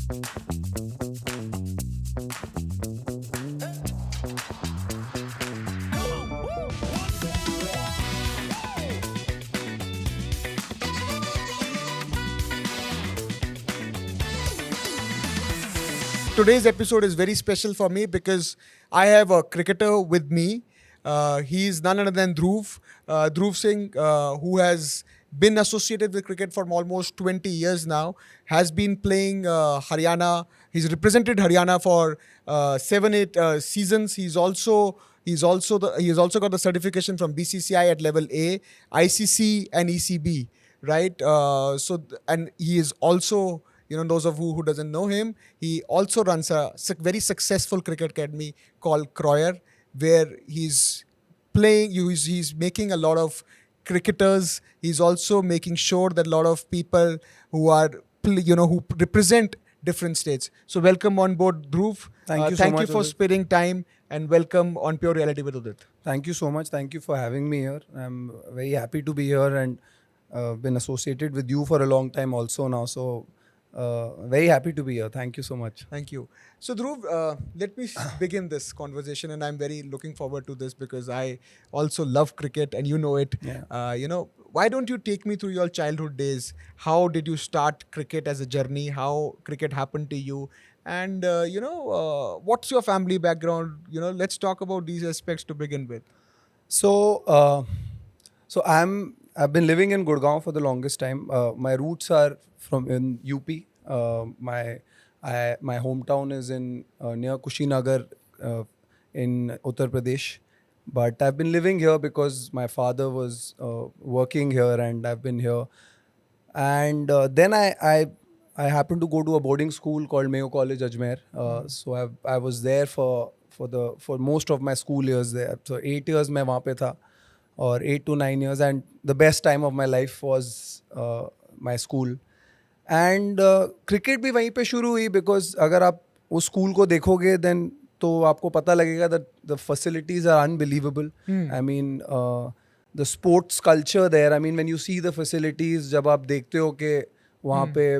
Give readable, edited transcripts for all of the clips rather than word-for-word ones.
Today's episode is very special for me because I have a cricketer with me. He's none other than Dhruv Singh, who has been associated with cricket for almost 20 years now, has been playing Haryana. He's represented Haryana for 7-8 seasons. He has also got the certification from BCCI at level A, ICC and ECB, right? And he is also, those of who doesn't know him, he also runs a very successful cricket academy called Croyer, where he's playing. He's making a lot of cricketers. He's also making sure that a lot of people who are who represent different states. So welcome on board, Dhruv. Thank you so Thank you much, for Udit. sparing time, and welcome on Pure Reality with Udit. Thank you so much. Thank you for having me here. I'm very happy to be here and been associated with you for a long time also now. So very happy to be here. Thank you so much. Thank you. So, Dhruv, let me begin this conversation, and I'm very looking forward to this because I also love cricket, and you know it. Yeah. Why don't you take me through your childhood days? How did you start cricket as a journey? How cricket happened to you? And what's your family background? Let's talk about these aspects to begin with. So I've been living in Gurgaon for the longest time. My roots are from in UP. My hometown is in near Kushinagar in Uttar Pradesh. But I've been living here because my father was working here, and I've been here. And then I happened to go to a boarding school called Mayo College Ajmer. So I was there for most of my school years there. So 8 years मैं वहाँ पे था, or 8 to 9 years, and the best time of my life was my school. And cricket भी वहीं पे शुरू हुई because अगर आप उस स्कूल को देखोगे then तो आपको पता लगेगा that the facilities are unbelievable. I mean the sports culture there. I mean when you see the facilities, जब आप देखते हो कि वहाँ पे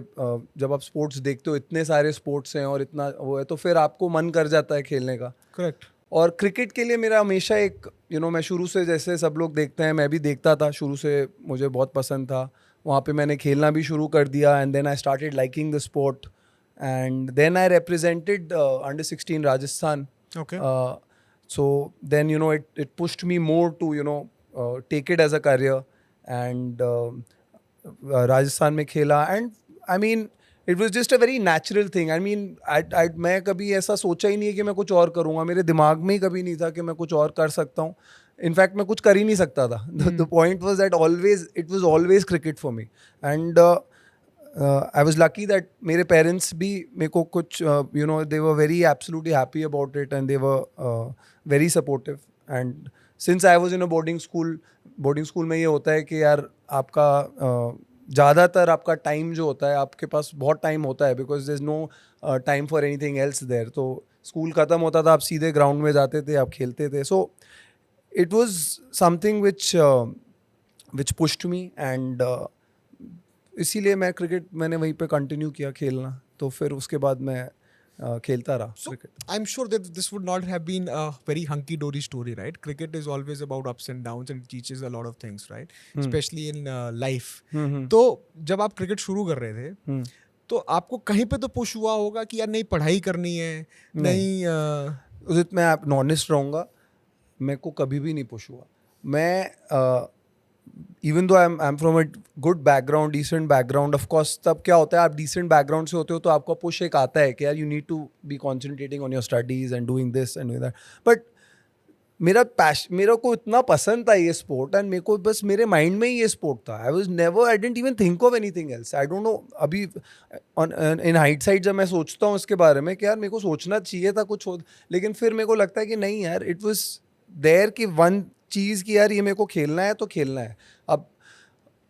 जब आप स्पोर्ट्स देखते हो, इतने सारे स्पोर्ट्स हैं और इतना वो है, तो फिर आपको मन कर जाता है खेलने का. Correct. और क्रिकेट के लिए मेरा हमेशा एक मैं शुरू से, जैसे सब लोग देखते हैं, मैं भी देखता था शुरू से, मुझे बहुत पसंद था. वहाँ पे मैंने खेलना भी शुरू कर दिया, and then I started liking the sport, and then I represented under 16 Rajasthan. Okay. So then it pushed me more to take it as a career, and Rajasthan में खेला, and I mean it was just a very natural thing. I mean मैं कभी ऐसा सोचा ही नहीं है कि मैं कुछ और करूँगा. मेरे दिमाग में ही कभी नहीं था कि मैं कुछ और कर सकता हूँ. इनफैक्ट मैं कुछ कर ही नहीं सकता था. The point was that it was always cricket for me. And I was lucky that मेरे पेरेंट्स भी मेरे को कुछ they were very absolutely happy about it, and they were very supportive. And since I was in a boarding school में ये होता है कि यार आपका ज़्यादातर आपका टाइम जो होता है, आपके पास बहुत टाइम होता है because there is no time for anything else there. तो स्कूल ख़त्म होता था, आप सीधे ग्राउंड में जाते थे, आप खेलते थे. So it was something which pushed me, and इसीलिए मैं क्रिकेट मैंने वहीं पे कंटिन्यू किया खेलना. तो फिर उसके बाद मैं खेलता रहा cricket. I'm sure that this would not have been a very hunky-dory story, right? Cricket is always about ups and downs and it teaches a lot of things, right? Especially in life. तो जब आप cricket शुरू कर रहे थे, तो आपको कहीं पे तो पुश हुआ होगा कि यार नहीं पढ़ाई करनी है, नहीं उदित, मैं आप ऑनेस्ट रहूँगा, मेरे को कभी भी नहीं पुश हुआ. मैं even though I am from a good background, decent background, of course तब क्या होता है, आप डिसेंट बैकग्राउंड से होते हो तो आपका पुश एक आता है कि यार you need to be concentrating on your studies and doing this and doing that. But मेरा को इतना पसंद था ये स्पोर्ट, एंड मेरे को बस मेरे माइंड में ही ये स्पोर्ट था. I didn't even think of anything else. I don't know, अभी इन हाइंडसाइट जब मैं सोचता हूँ इसके बारे में कि यार मेरे को सोचना चाहिए था कुछ हो, लेकिन फिर मेरे को लगता है कि नहीं यार, इट वाज देयर कि वन चीज़ कि यार ये मेरे को खेलना है तो खेलना है. अब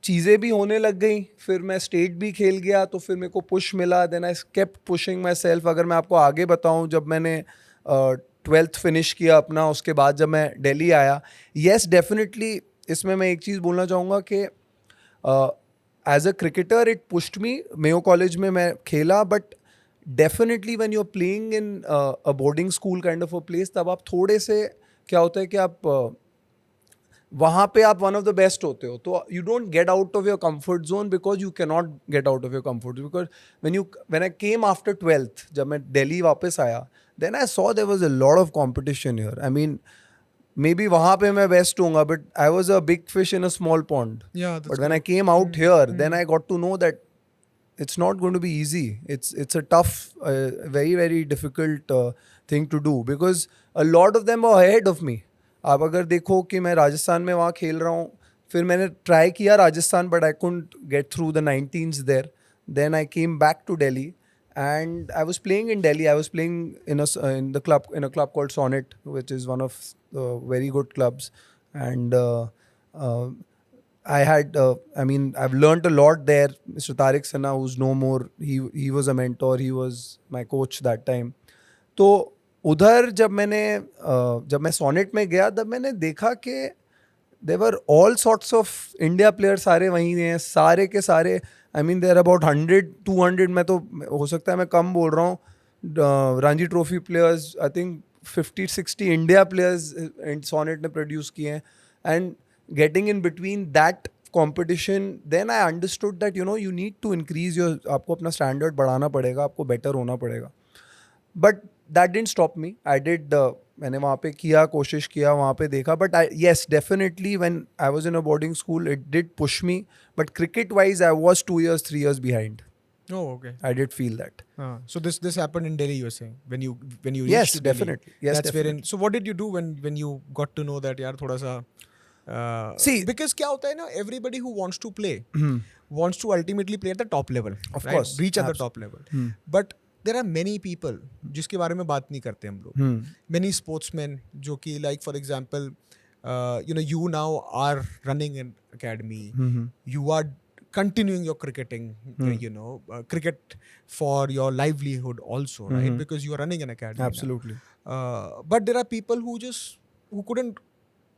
चीज़ें भी होने लग गई, फिर मैं स्टेट भी खेल गया, तो फिर मेरे को पुश मिला. Then I kept pushing myself. अगर मैं आपको आगे बताऊँ, जब मैंने 12th फिनिश किया अपना, उसके बाद जब मैं दिल्ली आया, येस डेफिनेटली इसमें मैं एक चीज़ बोलना चाहूँगा कि as a cricketer it pushed me. Mayo college में मैं खेला, but definitely when you are playing in a boarding school kind of a place, तब आप थोड़े से, क्या होता है कि आप वहाँ पे आप वन ऑफ द बेस्ट होते हो, तो you don't get out of your comfort zone because you can not get out of your comfort, because when I came after 12th, जब मैं दिल्ली वापस आया, then I saw there was a lot of competition here. I mean maybe वहाँ पे मैं best होऊंगा, but I was a big fish in a small pond. Yeah, that's But when I correct. came out here, then I got to know that it's not going to be easy. It's a tough, very very difficult thing to do, because a lot of them were ahead of me. आप अगर देखो कि मैं राजस्थान में वहाँ खेल रहा हूँ, फिर मैंने ट्राई किया Rajasthan, but I couldn't get through the 19s there. Then I came back to Delhi, and I was playing in Delhi. I was playing in a club called Sonnet, which is one of the very good clubs, and uh, I've learned a lot there. Mr. Tariq Sinha, who's no more, he was a mentor. He was my coach that time. तो उधर जब मैं sonnet में गया, तब मैंने देखा कि there were all sorts of India player, सारे वहीं हैं, सारे के सारे. आई मीन देयर अबाउट 100-200, मैं तो, हो सकता है मैं कम बोल रहा हूँ, Ranji trophy players, I think 50-60 India players Sonnet ने प्रोड्यूस किए हैं. And getting in between that competition, then I understood that you need to increase your, आपको अपना standard बढ़ाना पड़ेगा, आपको better होना पड़ेगा. But that didn't stop me. I did, मैंने वहाँ पे किया, कोशिश किया, वहाँ पे देखा. But yes, definitely when I was in a boarding school, it did push me. But cricket wise, I was 2 years, 3 years behind. Oh, okay. I did feel that. So this happened in Delhi, you were saying, when you reached Yes, to Delhi. definitely. Yes, That's definitely. wherein. So what did you do when you got to know that यार थोड़ा सा See, because क्या होता है ना, everybody who wants to play wants to ultimately play at the top level, Of right? course. Reach at the top level. But there are many people जिसके बारे में बात नहीं करते हम लोग. Many sportsmen जो कि like for example, you now are running an academy. You are continuing your cricketing, cricket for your livelihood also, right? Because you are running an academy now. Absolutely. But there are people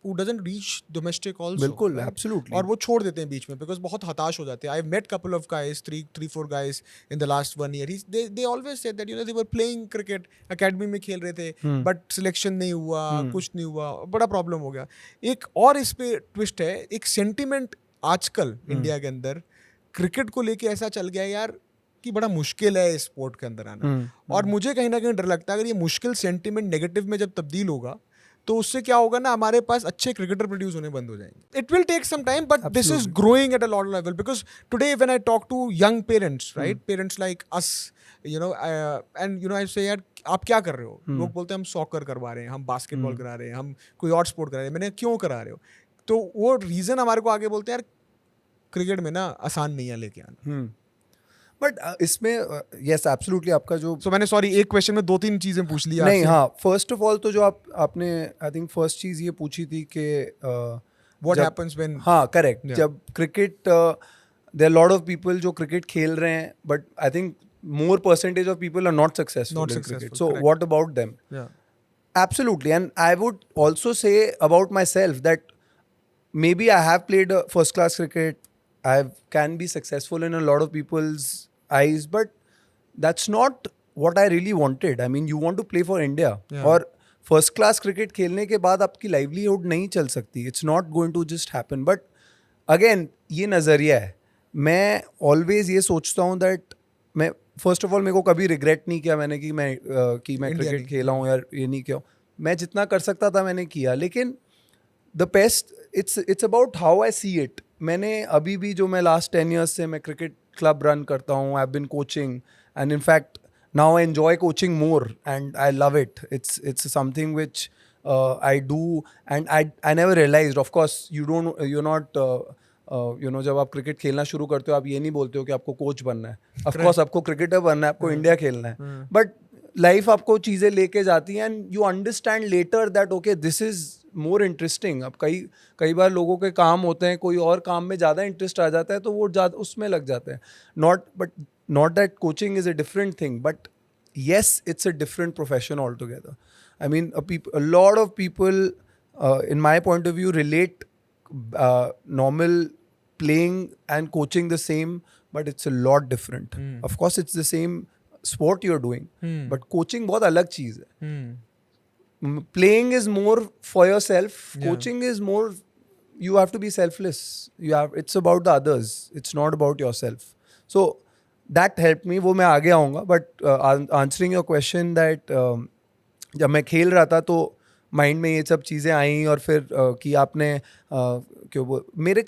who doesn't reach domestic also. बिल्कुल, right? absolutely. और वो छोड़ देते हैं बीच में because बहुत हताश हो जाते हैं. I've met couple of guys, 3-4 guys in the last 1 year. They always said that they were playing cricket, academy में खेल रहे थे, but selection नहीं हुआ, कुछ नहीं हुआ, बड़ा problem हो गया. एक और इस पे twist है, एक sentiment आजकल इंडिया के अंदर क्रिकेट को लेके ऐसा चल गया है यार कि बड़ा मुश्किल है इस स्पोर्ट के अंदर आना. और मुझे कहीं ना कहीं डर लगता है अगर ये मुश्किल सेंटिमेंट नेगेटिव में जब तब्दील होगा, तो उससे क्या होगा ना, हमारे पास अच्छे क्रिकेटर प्रोड्यूस होने बंद हो जाएंगे. It will take some time, but this is growing at a lot level. Because today when I talk to young parents, right, parents like us, and I say यार आप क्या कर रहे हो, लोग बोलते हैं हम सॉकर करवा रहे हैं, हम बास्केटबॉल करा रहे हैं, हम कोई और स्पोर्ट करा रहे हैं. मैंने क्यों करा रहे हो, तो वो रीजन हमारे को आगे बोलते हैं यार क्रिकेट में ना आसान नहीं है लेके आना. बट इसमें यस एब्सोल्युटली आपका जो, सो मैंने सॉरी एक क्वेश्चन में 2-3 चीजें पूछ लिया नहीं, आपसे. हाँ, फर्स्ट ऑफ ऑल तो जो आपने आई थिंक फर्स्ट चीज़ ये पूछी थी कि व्हाट हैपेंस व्हेन, हाँ करेक्ट, Yeah. जब cricket, there lot of people जो क्रिकेट खेल रहे हैं, but I think more percentage of people are not successful Not in successful, cricket. So correct. What about them? Absolutely. And I would also say about myself that maybe I have played first class cricket. I can be successful in a lot of people's eyes, but that's not what I really wanted. I mean, you want to play for India. Yeah. और first class cricket खेलने के बाद आपकी livelihood नहीं चल सकती. It's not going to just happen. But again, ये नज़रिया है. मैं always ये सोचता हूँ that मैं फर्स्ट ऑफ ऑल मेरे को कभी रिग्रेट नहीं किया मैंने कि मैं क्रिकेट खेला हूँ यार, ये नहीं किया. मैं जितना कर सकता था मैंने किया, लेकिन the best, it's about how I see it. मैंने अभी भी जो मैं लास्ट 10 years से मैं क्रिकेट क्लब रन करता हूँ, I have been coaching, and in fact now I enjoy coaching more and I love it. It's something which I do, and I never realised. Of course you not जब आप cricket खेलना शुरू करते हो, आप ये नहीं बोलते हो कि आपको कोच बनना है. ऑफ कोर्स आपको क्रिकेटर बनना है, आपको इंडिया खेलना है, बट लाइफ आपको चीज़ें लेके जाती हैं and you understand later that okay this is more interesting. अब कई बार लोगों के काम होते हैं, कोई और काम में ज़्यादा इंटरेस्ट आ जाता है तो वो ज़्यादा उसमें लग जाते हैं. Not that coaching is a different thing, but yes, it's a different profession altogether. I mean, a lot of people, in my point of view, relate normal playing and coaching the same, but it's a lot different. Of course, it's the same sport you're doing. But coaching बहुत अलग चीज़ है. Playing is more for yourself. Yeah. Coaching is more, you have to be selfless. It's about the others. It's not about yourself. So that helped me. वो मैं आगे आऊँगा. But answering your question that जब मैं खेल रहा था तो माइंड में ये सब चीज़ें आई और फिर कि आपने क्यों वो मेरे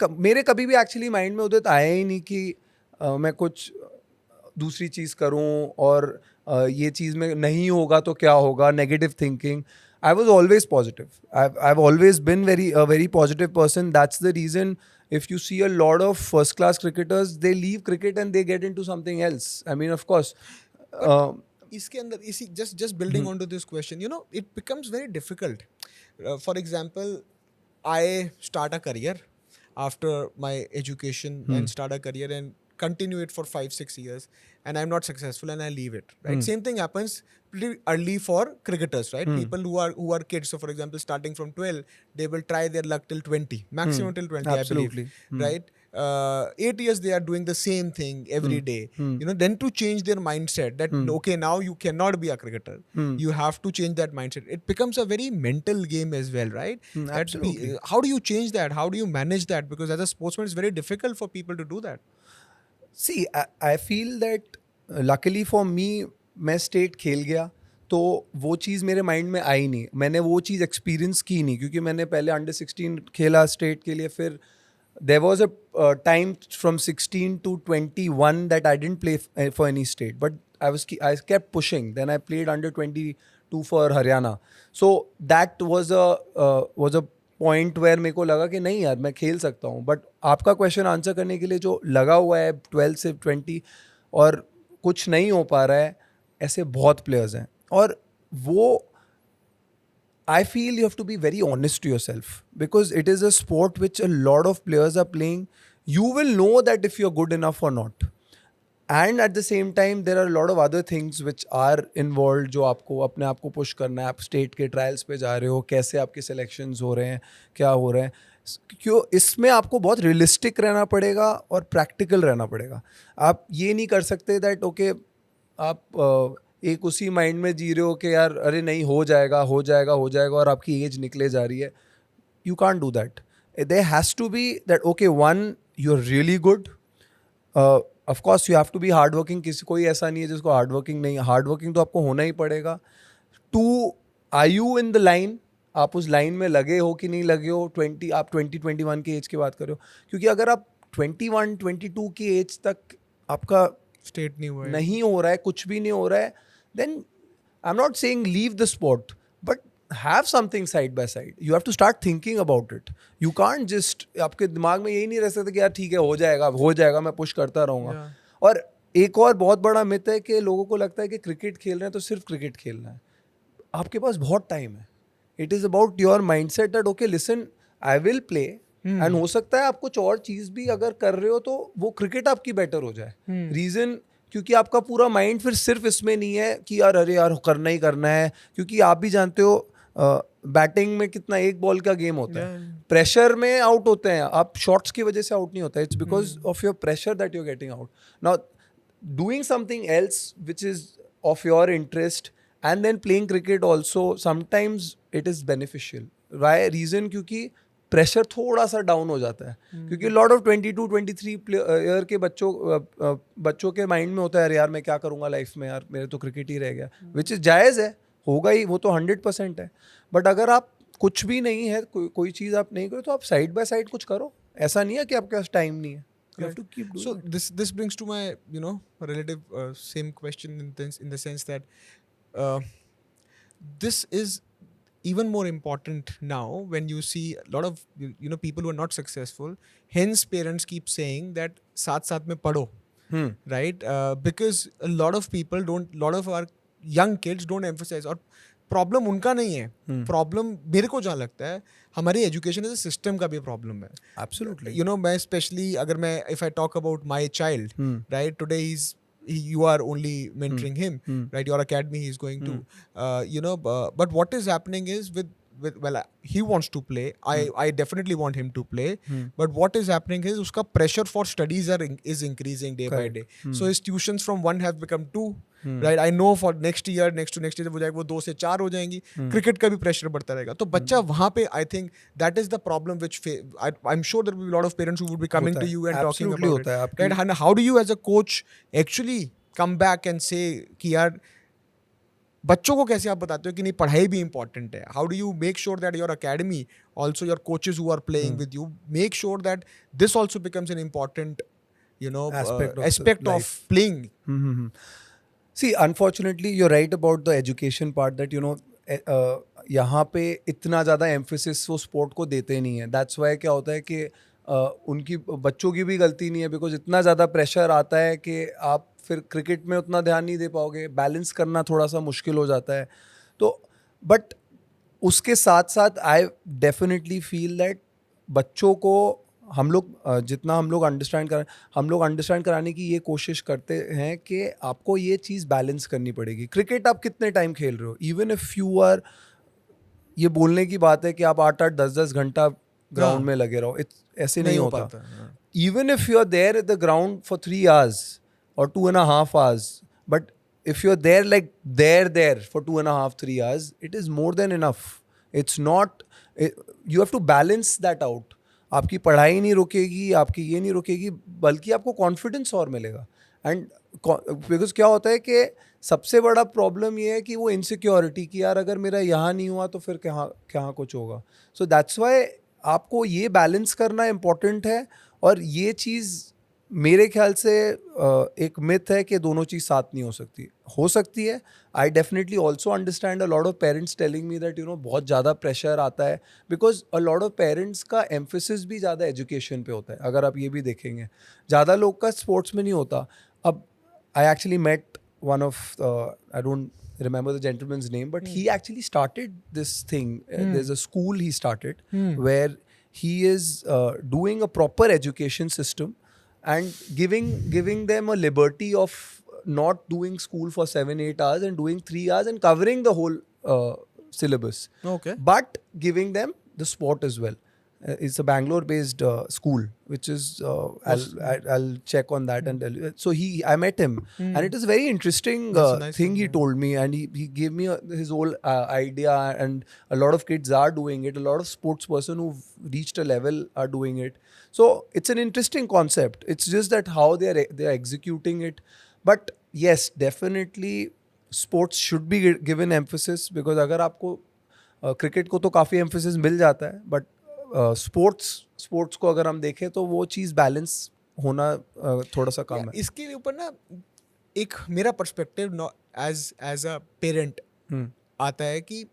कभी भी एक्चुअली माइंड में उदित आया ही नहीं कि मैं कुछ दूसरी चीज़ करूं और ये चीज़ में नहीं होगा तो क्या होगा, negative thinking. I was always positive. I have always been very positive person. That's the reason if you see a lot of first class cricketers, they leave cricket and they get into something else. I mean, of course. इसके अंदर इसी just building onto this question, you know, it becomes very difficult. For example, I start a career after my education and start a career and continue it for 5-6 years, and I'm not successful and I leave it, right? Same thing happens pretty early for cricketers, right? People who are kids, so for example starting from 12, they will try their luck till 20, maximum till 20. Absolutely. I believe, right? 8 years they are doing the same thing every day. You know, then to change their mindset that okay, now you cannot be a cricketer, you have to change that mindset. It becomes a very mental game as well, right? Absolutely. How do you change that? How do you manage that? Because as a sportsman it's very difficult for people to do that. See, I feel that luckily for me, मैं state खेल गया तो वो चीज़ मेरे mind में आई नहीं. मैंने वो चीज़ एक्सपीरियंस की नहीं क्योंकि मैंने पहले अंडर 16 खेला स्टेट के लिए. फिर there was a time from 16 to 21 that I didn't play for any state, but I kept pushing. Then I played under 22 for Haryana. So that was a point where मेरे को लगा कि नहीं यार मैं खेल सकता हूँ. बट आपका क्वेश्चन आंसर करने के लिए जो लगा हुआ है 12 से 20 और कुछ नहीं हो पा रहा है, ऐसे बहुत प्लेयर्स हैं. और वो I feel you have to be very honest to your self because it is a sport which a lot of players are playing. You will know that if you are good enough और not. And at the same time there are lot of other things which are involve जो आपको अपने आप को push करना है. आप state के ट्रायल्स पे जा रहे हो, कैसे आपके सिलेक्शंस हो रहे हैं, क्या हो रहे हैं. क्यों इसमें आपको बहुत रियलिस्टिक रहना पड़ेगा और प्रैक्टिकल रहना पड़ेगा. आप ये नहीं कर सकते दैट ओके आप एक उसी माइंड में जी रहे हो कि यार अरे नहीं हो जाएगा और आपकी एज निकले जा रही है. You can't do that. There has to be that okay one you are really good. Of course you have to be hard working. किसी कोई ऐसा नहीं है जिसको हार्ड वर्किंग नहीं है. हार्ड वर्किंग तो आपको होना ही पड़ेगा. To are you in the line, आप उस लाइन में लगे हो कि नहीं लगे हो. 20-21 की एज की बात कर रहे हो. क्योंकि अगर आप 21-22 की एज तक आपका स्टेट नहीं हुआ है, नहीं हो रहा है, कुछ भी नहीं हो रहा है, then I'm not saying leave the sport, but have something side by side. You have to start thinking about it. You can't just आपके दिमाग में यही नहीं रह सकता कि यार ठीक है हो जाएगा मैं पुश करता रहूँगा. और एक और बहुत बड़ा मिथ है कि लोगों को लगता है कि क्रिकेट खेल रहे हैं तो सिर्फ क्रिकेट खेलना है. आपके पास बहुत टाइम है. It is about your mind set that okay listen I will play. And हो सकता है आप कुछ और चीज़ भी अगर कर रहे हो तो वो क्रिकेट आपकी बेटर हो जाए. रीज़न क्योंकि आपका पूरा माइंड फिर सिर्फ इसमें नहीं है कि यार अरे यार करना ही करना है. क्योंकि आप भी जानते हो बैटिंग में कितना एक बॉल का गेम होता है. प्रेशर में आउट होते हैं आप. शॉट्स की वजह से आउट नहीं होता है. It's because of your pressure that you are getting out. Now doing something else which is of your interest and then playing cricket also sometimes it is beneficial. Why reason क्योंकि pressure थोड़ा सा down हो जाता है. क्योंकि lot of 22-23 year के बच्चों के माइंड में होता है यार मैं क्या करूँगा लाइफ में, यार मेरे तो क्रिकेट ही रह गया. विच इज़ जायज़ है, होगा ही, वो तो 100% है. बट अगर आप कुछ भी नहीं है, कोई चीज़ आप नहीं करो तो आप साइड बाय साइड कुछ करो. ऐसा नहीं है कि आपके पास टाइम नहीं है. You have to keep doing so it. this brings to my relative same question in the sense that this is even more important now when you see a lot of people who are not successful. Hence parents keep saying that साथ में पढ़ो, right? Because a lot of our young kids don't emphasize. और problem उनका नहीं है. Problem मेरे को जहाँ लगता है हमारी एजुकेशन एज सिस्टम का भी प्रॉब्लम है. Absolutely. मैं स्पेशली अगर मैं if I talk about my child, right, today you are only mentoring him, right? Your academy he is going to, but what is happening is he wants to play. I definitely want him to play, but what is happening is uska pressure for studies is increasing day by day. So his tuitions from 1 have become 2, right. I know for next year, next to next year वो जाएगा, वो 2 से 4 हो जाएंगी. Cricket का भी pressure बढ़ता रहेगा. तो बच्चा वहां पे, I think that is the problem which I am sure there will be lot of parents who would be coming to you and talking Absolutely about होता है. It. Right. How do you as a coach actually come back and say कि यार बच्चों को कैसे आप बताते हो कि नहीं पढ़ाई भी इंपॉर्टेंट है? How do you make sure that your academy, also your coaches who are playing with you, make sure that this also becomes an important aspect of playing? See, unfortunately, you're right about the education part that, यहाँ पे इतना ज़्यादा emphasis वो sport को देते नहीं है. That's why क्या होता है कि उनकी बच्चों की भी गलती नहीं है, बिकॉज इतना ज़्यादा प्रेशर आता है कि आप फिर क्रिकेट में उतना ध्यान नहीं दे पाओगे, बैलेंस करना थोड़ा सा मुश्किल हो जाता है. तो बट उसके साथ साथ आई डेफिनेटली फील दैट बच्चों को हम लोग जितना हम लोग अंडरस्टैंड कराने की ये कोशिश करते हैं कि आपको ये चीज़ बैलेंस करनी पड़ेगी. क्रिकेट आप कितने टाइम खेल रहे हो, इवन इफ यू आर, ये बोलने की बात है कि आप 8-8 10-10 घंटा ग्राउंड में लगे रहो, ऐसे नहीं होता. Even if you're there at the ground for 3 hours or 2.5 hours, but if you're there like there for 2.5, 3 hours, it is more than enough. It's not, you have to balance that out. आपकी पढ़ाई नहीं रुकेगी, आपकी ये नहीं रुकेगी, बल्कि आपको कॉन्फिडेंस और मिलेगा. एंड बिकॉज क्या होता है कि सबसे बड़ा प्रॉब्लम ये है कि वो इनसिक्योरिटी कि यार अगर मेरा यहाँ नहीं हुआ तो फिर कहाँ कुछ होगा. सो दैट्स वाई आपको ये बैलेंस करना इम्पोर्टेंट है. और ये चीज़ मेरे ख्याल से एक मिथ है कि दोनों चीज़ साथ नहीं हो सकती है. I definitely also understand a lot of parents telling me that बहुत ज़्यादा प्रेशर आता है, because a lot of parents का एम्फेसिस भी ज़्यादा एजुकेशन पे होता है. अगर आप ये भी देखेंगे, ज़्यादा लोग का स्पोर्ट्स में नहीं होता. अब I actually met one of, I don't remember the gentleman's name, but he actually started this thing. There's a school he started where he is doing a proper education system and giving them a liberty of not doing school for 7-8 hours and doing 3 hours and covering the whole syllabus. Okay. But giving them the sport as well. It's a Bangalore-based school, which is I'll check on that and tell you. So I met him, and it is a very interesting nice thing he told me, and he gave me his whole idea. And a lot of kids are doing it. A lot of sports person who've reached a level are doing it. So it's an interesting concept. It's just that how they're executing it. But yes, definitely sports should be given emphasis, because अगर आपको cricket को तो काफ़ी emphasis मिल जाता है, but sports को अगर हम देखें तो वो चीज़ बैलेंस होना थोड़ा सा कम है. इसके ऊपर ना एक मेरा पर्सपेक्टिव एज अ पेरेंट आता है कि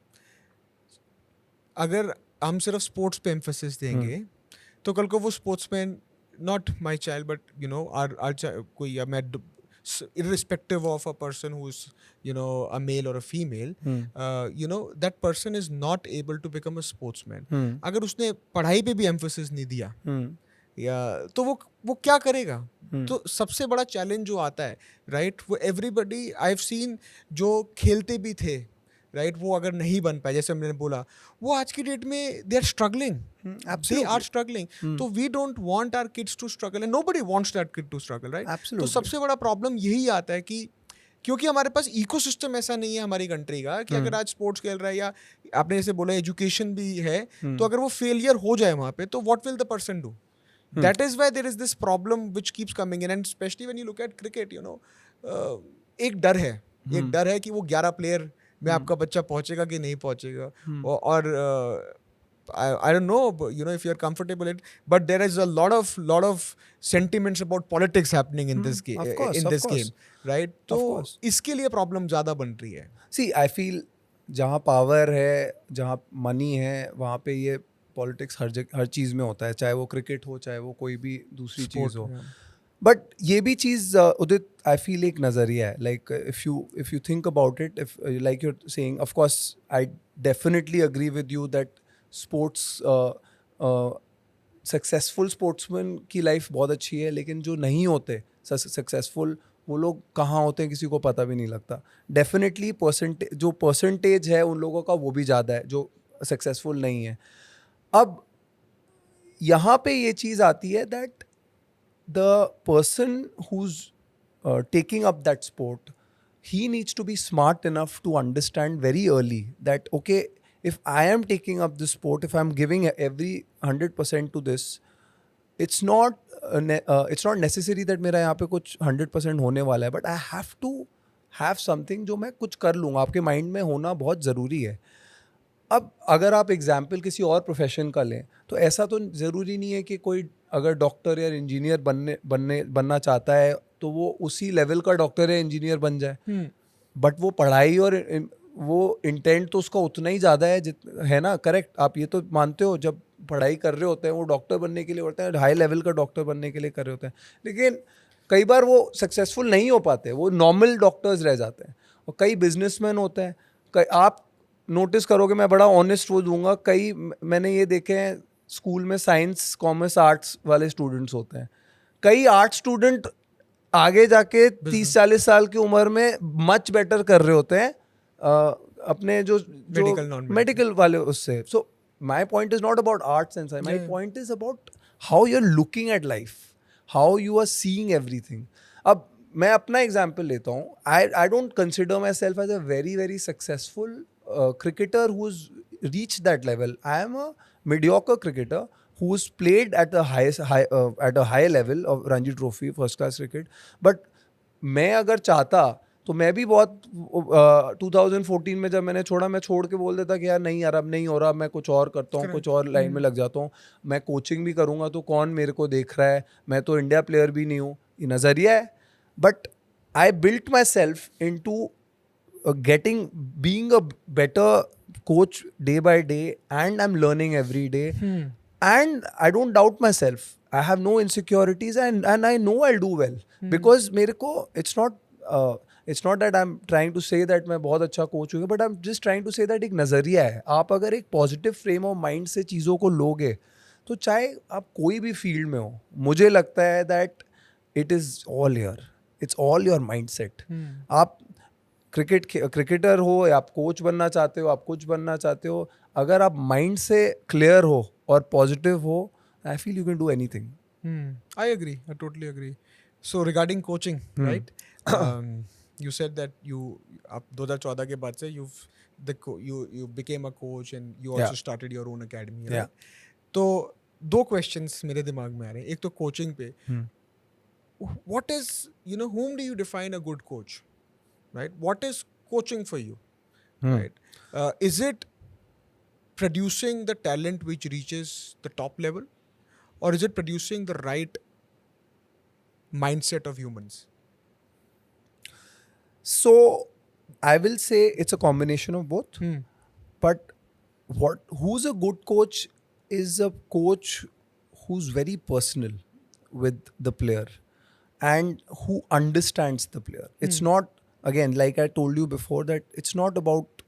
अगर हम सिर्फ स्पोर्ट्स पे एम्फेसिस देंगे तो कल को वो sportsman, not my child but are कोई, मैं irrespective of a person who's a male or a female, that person is not able to become a sportsman. अगर उसने पढ़ाई पे भी emphasis नहीं दिया या तो वो क्या करेगा? तो सबसे बड़ा चैलेंज जो आता है, राइट, वो एवरीबडी आई हैव सीन जो खेलते भी थे, राइट, वो अगर नहीं बन पाए, जैसे मैंने बोला, वो आज की डेट में they are struggling. They are struggling. So we don't want our kids to struggle, and nobody wants that kid to struggle, right? Absolutely. तो सबसे बड़ा प्रॉब्लम यही आता है कि क्योंकि हमारे पास इकोसिस्टम ऐसा नहीं है हमारी कंट्री का कि अगर आज स्पोर्ट्स खेल रहा है या आपने जैसे बोला एजुकेशन भी है, तो अगर वो फेलियर हो जाए वहाँ पे तो what will the person do? That is why there is this problem which keeps coming in, and especially when you look at cricket, एक डर है कि वो 11 प्लेयर में आपका बच्चा पहुंचेगा कि नहीं पहुंचेगा. और I don't know, if you're comfortable it, but there is a lot of sentiments about politics happening in this game, game, right? तो इसके लिए प्रॉब्लम ज़्यादा बन रही है. See, I feel जहाँ पावर है, जहाँ मनी है, वहाँ पे ये पॉलिटिक्स हर चीज़ में होता है, चाहे वो क्रिकेट हो, चाहे वो कोई भी दूसरी चीज़ हो. बट ये भी चीज़ उदित, आई फील एक नज़रिया है. Like if you think about it, if like you're saying, of course I definitely agree with you that sports, successful sportsman की लाइफ बहुत अच्छी है, लेकिन जो नहीं होते सक्सेसफुल, वो लोग कहाँ होते हैं किसी को पता भी नहीं लगता. डेफिनेटली जो परसेंटेज है उन लोगों का वो भी ज़्यादा है जो सक्सेसफुल नहीं है. अब यहाँ पे ये चीज़ आती है that the person who's taking up that sport he needs to be smart enough to understand very early that okay, if I am taking up this sport, if I'm giving every 100% to this, it's not necessary that मेरा यहाँ पे कुछ 100% होने वाला है, but I have to have something जो मैं कुछ कर लूँगा. आपके माइंड में होना बहुत ज़रूरी है. अब अगर आप एग्जाम्पल किसी और प्रोफेशन का लें तो ऐसा तो ज़रूरी नहीं है कि कोई अगर डॉक्टर या इंजीनियर बनना चाहता है तो वो उसी लेवल का डॉक्टर या इंजीनियर बन जाए. बट वो पढ़ाई और वो इंटेंट तो उसका उतना ही ज़्यादा है ना. करेक्ट, आप ये तो मानते हो. जब पढ़ाई कर रहे होते हैं वो डॉक्टर बनने के लिए होते हैं, हाई लेवल का डॉक्टर बनने के लिए कर रहे होते हैं, लेकिन कई बार वो सक्सेसफुल नहीं हो पाते, वो नॉर्मल डॉक्टर्स रह जाते हैं. और कई बिजनेसमैन होते हैं. आप नोटिस करोगे, मैं बड़ा ऑनेस्ट वो दूंगा, कई मैंने ये देखे हैं स्कूल में साइंस कॉमर्स आर्ट्स वाले स्टूडेंट्स होते हैं. कई आर्ट स्टूडेंट आगे जाके 30-40 साल की उम्र में मच बेटर कर रहे होते हैं अपने जो मेडिकल वाले उससे. So my point is not about arts and science, my point is about how you are looking at life, how you are seeing everything. अब मैं अपना एग्जाम्पल लेता हूँ. I don't consider my self as a very very successful cricketer who's reached that level. I am a mediocre cricketer who's played at the at a high level of Ranji Trophy, first class cricket. But मैं अगर चाहता तो मैं भी बहुत 2014 में जब मैंने छोड़ा, मैं छोड़ के बोल देता कि यार नहीं यार अब नहीं हो रहा, मैं कुछ और करता हूँ, कुछ और लाइन में लग जाता हूँ, मैं कोचिंग भी करूँगा तो कौन मेरे को देख रहा है, मैं तो इंडिया प्लेयर भी नहीं हूँ. ये नज़रिया है. But I built myself into being a better coach day by day, and I'm learning every day. And I don't doubt myself. I have no insecurities, and I know I'll do well. Because मेरे को it's not that I'm trying to say that मैं बहुत अच्छा coach हूँ, but I'm just trying to say that एक नज़रिया है. आप अगर एक पॉजिटिव फ्रेम ऑफ माइंड से चीज़ों को लोगे तो चाहे आप कोई भी फील्ड में हो, मुझे लगता है that it is all here. It's all your mindset. आप क्रिकेटर हो या आप कोच बनना चाहते हो, आप कुछ बनना चाहते हो, अगर आप माइंड से क्लियर हो और पॉजिटिव हो, आई feel you can do anything. I agree. I totally agree. So regarding coaching, right? You said that you 2014 के बाद से you became a coach and you also started your own academy. Right? Yeah. तो दो questions मेरे दिमाग में आ रहे हैं. एक तो coaching पे. What is, whom do you define a good coach? Right? What is coaching for you? Right? Is it producing the talent which reaches the top level, or is it producing the right mindset of humans? So I will say it's a combination of both. But who's a good coach is a coach who's very personal with the player and who understands the player. It's not, again, like I told you before, that it's not about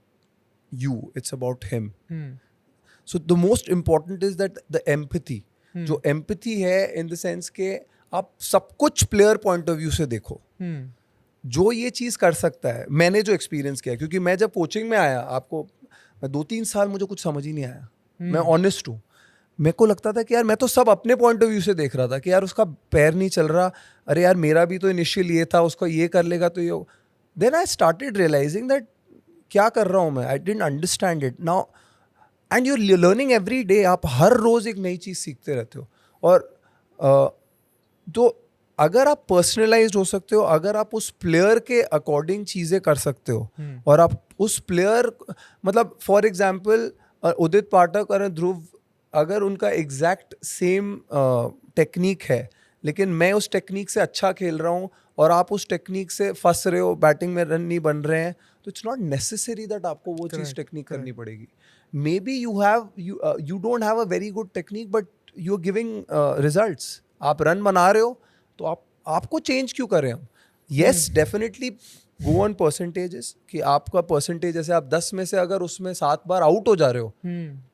you, it's about him. So the most important is that the empathy. जो empathy है in the sense के आप सब कुछ player point of view से देखो. जो ये चीज़ कर सकता है, मैंने जो एक्सपीरियंस किया, क्योंकि मैं जब कोचिंग में आया, मैं 2-3 साल मुझे कुछ समझ ही नहीं आया. मैं ऑनेस्ट हूँ. मेरे को लगता था कि यार मैं तो सब अपने पॉइंट ऑफ व्यू से देख रहा था कि यार उसका पैर नहीं चल रहा, अरे यार मेरा भी तो इनिशियल ये था, उसको ये कर लेगा तो ये. Then I started realizing that क्या कर रहा हूँ मैं. I didn't understand it. Now, and you're learning every day. आप हर रोज एक नई चीज़ सीखते रहते हो. और तो अगर आप पर्सनलाइज्ड हो सकते हो, अगर आप उस प्लेयर के अकॉर्डिंग चीज़ें कर सकते हो, और आप उस प्लेयर, मतलब फॉर एग्जाम्पल उदित पाठक और ध्रुव, अगर उनका एग्जैक्ट सेम टेक्निक है, लेकिन मैं उस टेक्निक से अच्छा खेल रहा हूँ और आप उस टेक्निक से फंस रहे हो, बैटिंग में रन नहीं बन रहे हैं, तो इट्स नॉट नेसेसरी दैट आपको वो चीज़ टेक्निक करनी पड़ेगी. Maybe you don't have a very good technique but you are giving results. आप रन बना रहे हो तो आपको चेंज क्यों करें हम. Yes, definitely go on percentages, कि आपका परसेंटेज जैसे आप 10 में से अगर उसमें 7 बार आउट हो जा रहे हो,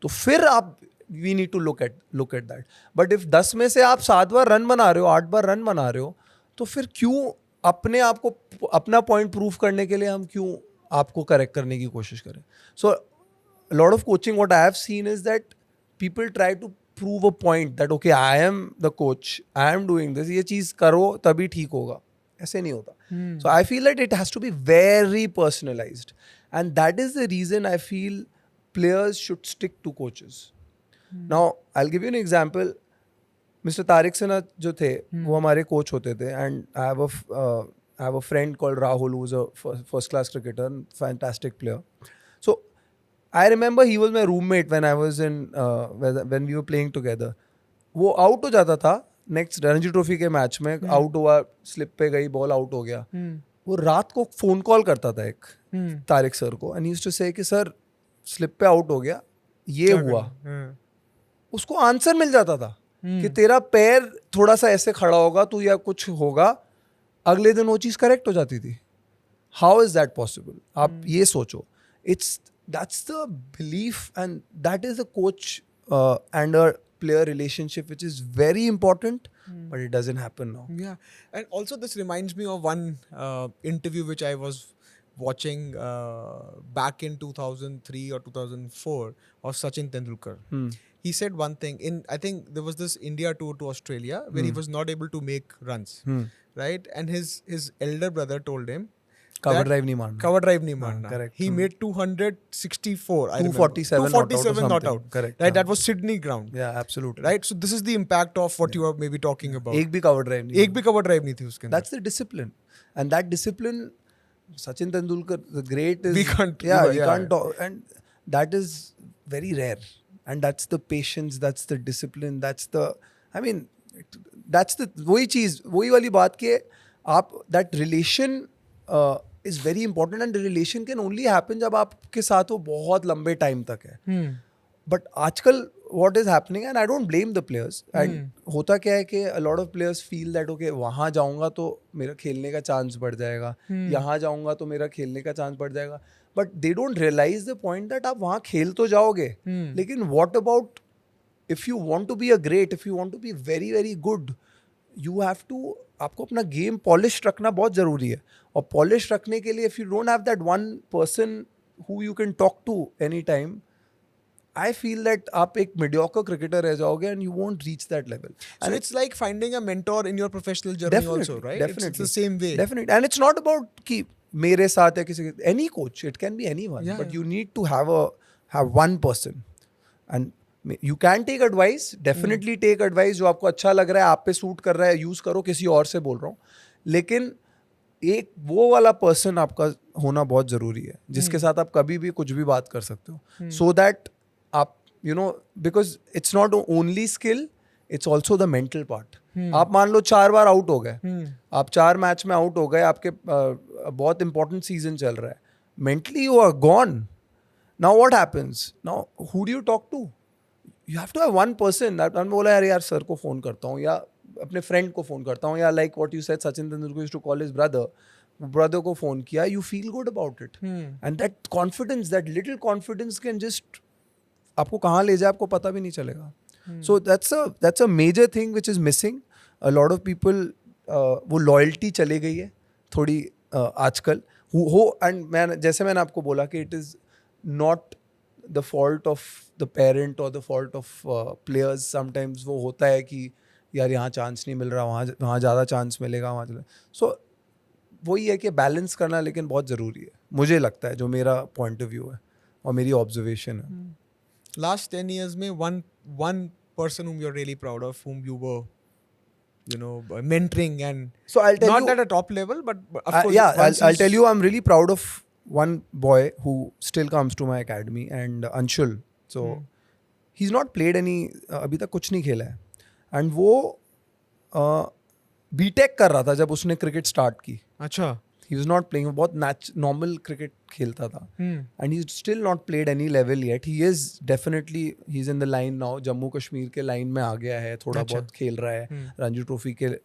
तो फिर आप we need to look at that. But if 10 में से आप 7 बार रन बना रहे हो, 8 बार रन बना रहे हो, तो फिर क्यों अपने आप को, अपना पॉइंट प्रूव करने के लिए हम क्यों आपको करेक्ट करने की कोशिश करें. So lot of coaching what I have seen is that people try to prove a point that okay I am the coach, I am doing this, ये चीज़ करो तभी ठीक होगा. ऐसे नहीं होता. So I feel that it has to be very personalized, and that is the reason I feel players should stick to coaches. Now I'll give you an example. Mr. Tariq Sinha जो थे वो हमारे coach होते थे, and I have a friend called Rahul who's a first class cricketer, fantastic player. So I remember he was my roommate when I was in when we were playing together. वो out हो जाता था next Ranji trophy के match में, out हुआ, slip पे गई ball, out हो गया. वो रात को फोन कॉल करता था एक तारिक सर को, एंड ही यूज्ड टू से कि सर स्लिप पे आउट हो गया, ये हुआ. उसको आंसर मिल जाता था कि तेरा पैर थोड़ा सा ऐसे खड़ा होगा तू, या कुछ होगा, अगले दिन वो चीज़ करेक्ट हो जाती थी. How is that possible? आप ये सोचो. That's the belief, and that is a coach and a player relationship which is very important, but it doesn't happen now. Yeah, and also this reminds me of one interview which I was watching back in 2003 or 2004 of Sachin Tendulkar. He said one thing I think there was this India tour to Australia where he was not able to make runs, right? And his elder brother told him, cover drive नहीं मारना. Cover drive नहीं मारना. Correct. He made 264. 247 not out. Correct. Right, that was Sydney ground. Yeah, absolutely. Right, so this is the impact of what you are maybe talking about. एक भी cover drive नहीं. एक भी cover drive नहीं थी उसके अंदर. That's the discipline, and that discipline, Sachin Tendulkar, the great, is we can't. we can't talk, and that is very rare. And that's the patience, that's the discipline, that's the, I mean, that's the वही चीज़, वही वाली बात कि आप that relation is very important, and the relation can only happen जब आपके साथ वो बहुत लंबे टाइम तक है. But आजकल what is happening, and I don't blame the players, and होता क्या है कि a lot of players feel that okay, वहाँ जाऊँगा तो मेरा खेलने का चांस बढ़ जाएगा, यहाँ जाऊँगा तो मेरा खेलने का चांस बढ़ जाएगा. But they don't realize the point that आप वहाँ खेल तो जाओगे, लेकिन what about if you want to be a great, if you want to be very very good, you have to, आपको अपना गेम पॉलिश रखना बहुत ज़रूरी है. और पॉलिश रखने के लिए if you don't have that one person who you can talk to anytime, I feel that आप एक mediocre cricketer रह जाओगे and you won't reach that level. So it's like finding a mentor in your professional journey also, right? Definitely. It's the same way. Definitely. And it's not about कि मेरे साथ या किसी, any coach, it can be anyone, Yeah, but you need to have one person. And you can take advice, definitely take advice, जो आपको अच्छा लग रहा है, आप पे सूट कर रहा है, यूज़ करो. किसी और से बोल रहा हूँ, लेकिन एक वो वाला पर्सन आपका होना बहुत ज़रूरी है जिसके साथ आप कभी भी कुछ भी बात कर सकते हो, सो दैट आप because it's not only skill, it's also the mental part. आप मान लो 4 बार आउट हो गए, आप 4 मैच में आउट हो गए, आपके बहुत इंपॉर्टेंट सीजन चल रहा है, mentally you are gone. Now what happens? Now who do you talk to? You have to have one person. मैं बोला यार सर को फ़ोन करता हूँ, या अपने फ्रेंड को फ़ोन करता हूँ, या like what you said, Sachin Tendulkar used to call his brother को फ़ोन किया, you feel good about it. And that confidence, that little confidence can just आपको कहाँ ले जाए आपको पता भी नहीं चलेगा. So that's a major thing which is missing. A lot of people, वो लॉयल्टी चले गई है थोड़ी आजकल एंड मैंने आपको बोला कि it is not the fault of the parent or the fault of players. Sometimes वो होता है कि यार यहाँ चांस नहीं मिल रहा, वहाँ ज़्यादा चांस मिलेगा, वहाँ. सो वही है कि बैलेंस करना लेकिन बहुत ज़रूरी है, मुझे लगता है, जो मेरा पॉइंट ऑफ व्यू है और मेरी ऑब्जर्वेशन है. Last 10 years में one person whom you're really proud of, whom you were mentoring, and so I'll tell not you, at a top level, but of course, I'll tell you, I'm really proud of one boy who still comes to my academy, and Anshul. So he's not played any, अभी तक कुछ नहीं खेला है, and वो BTech कर रहा था जब उसने क्रिकेट स्टार्ट की. अच्छा. He was not playing, वो बहुत नॉर्मल क्रिकेट खेलता था, and he's still not played any level yet. He is definitely, he's in the line now, Jammu Kashmir के लाइन में आ गया है, थोड़ा बहुत खेल रहा है, रणजी ट्रॉफी के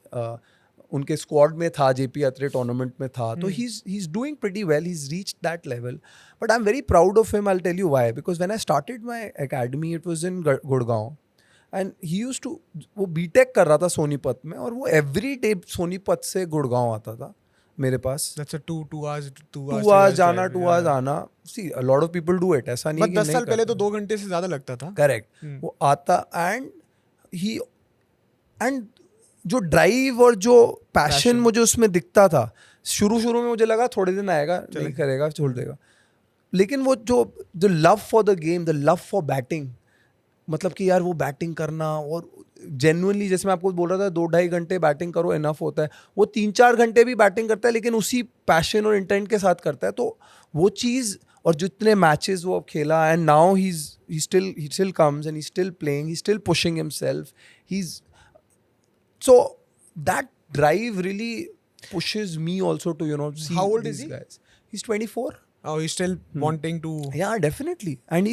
उनके स्क्वाड में था, जेपी अत्रे टूर्नामेंट में था, तो he's doing pretty well, he's reached that level, but I'm very proud of him. I'll tell you why, because when I started my academy, it was in Gurgaon, and he used to, वो BTech कर रहा था सोनीपत में, और वो every day Sonipat से गुड़गांव आता था मेरे पास. That's a 2 hours जाना, 2 hours आना. See, a lot of people do it, ऐसा नहीं है कि नहीं. 10 साल पहले तो 2 घंटे से ज़्यादा लगता था. Correct. वो आता, and जो ड्राइव और जो पैशन Passion. मुझे उसमें दिखता था, शुरू में मुझे लगा थोड़े दिन आएगा, नहीं करेगा, छोड़ देगा, लेकिन वो जो love for the game, the love for batting, मतलब कि यार वो बैटिंग करना, और जेन्युइनली जैसे मैं आपको बोल रहा था 2-2.5 घंटे बैटिंग करो इनफ होता है, वो 3-4 घंटे भी बैटिंग करता है लेकिन उसी पैशन और इंटेंट के साथ करता है, तो वो चीज़, और जितने मैचेस वो अब खेला, and now he still comes and he still playing, he still pushing himself, so that drive really pushes me also to see How old these is he? guys. He's 24. Oh, he's still wanting to. Yeah, definitely. And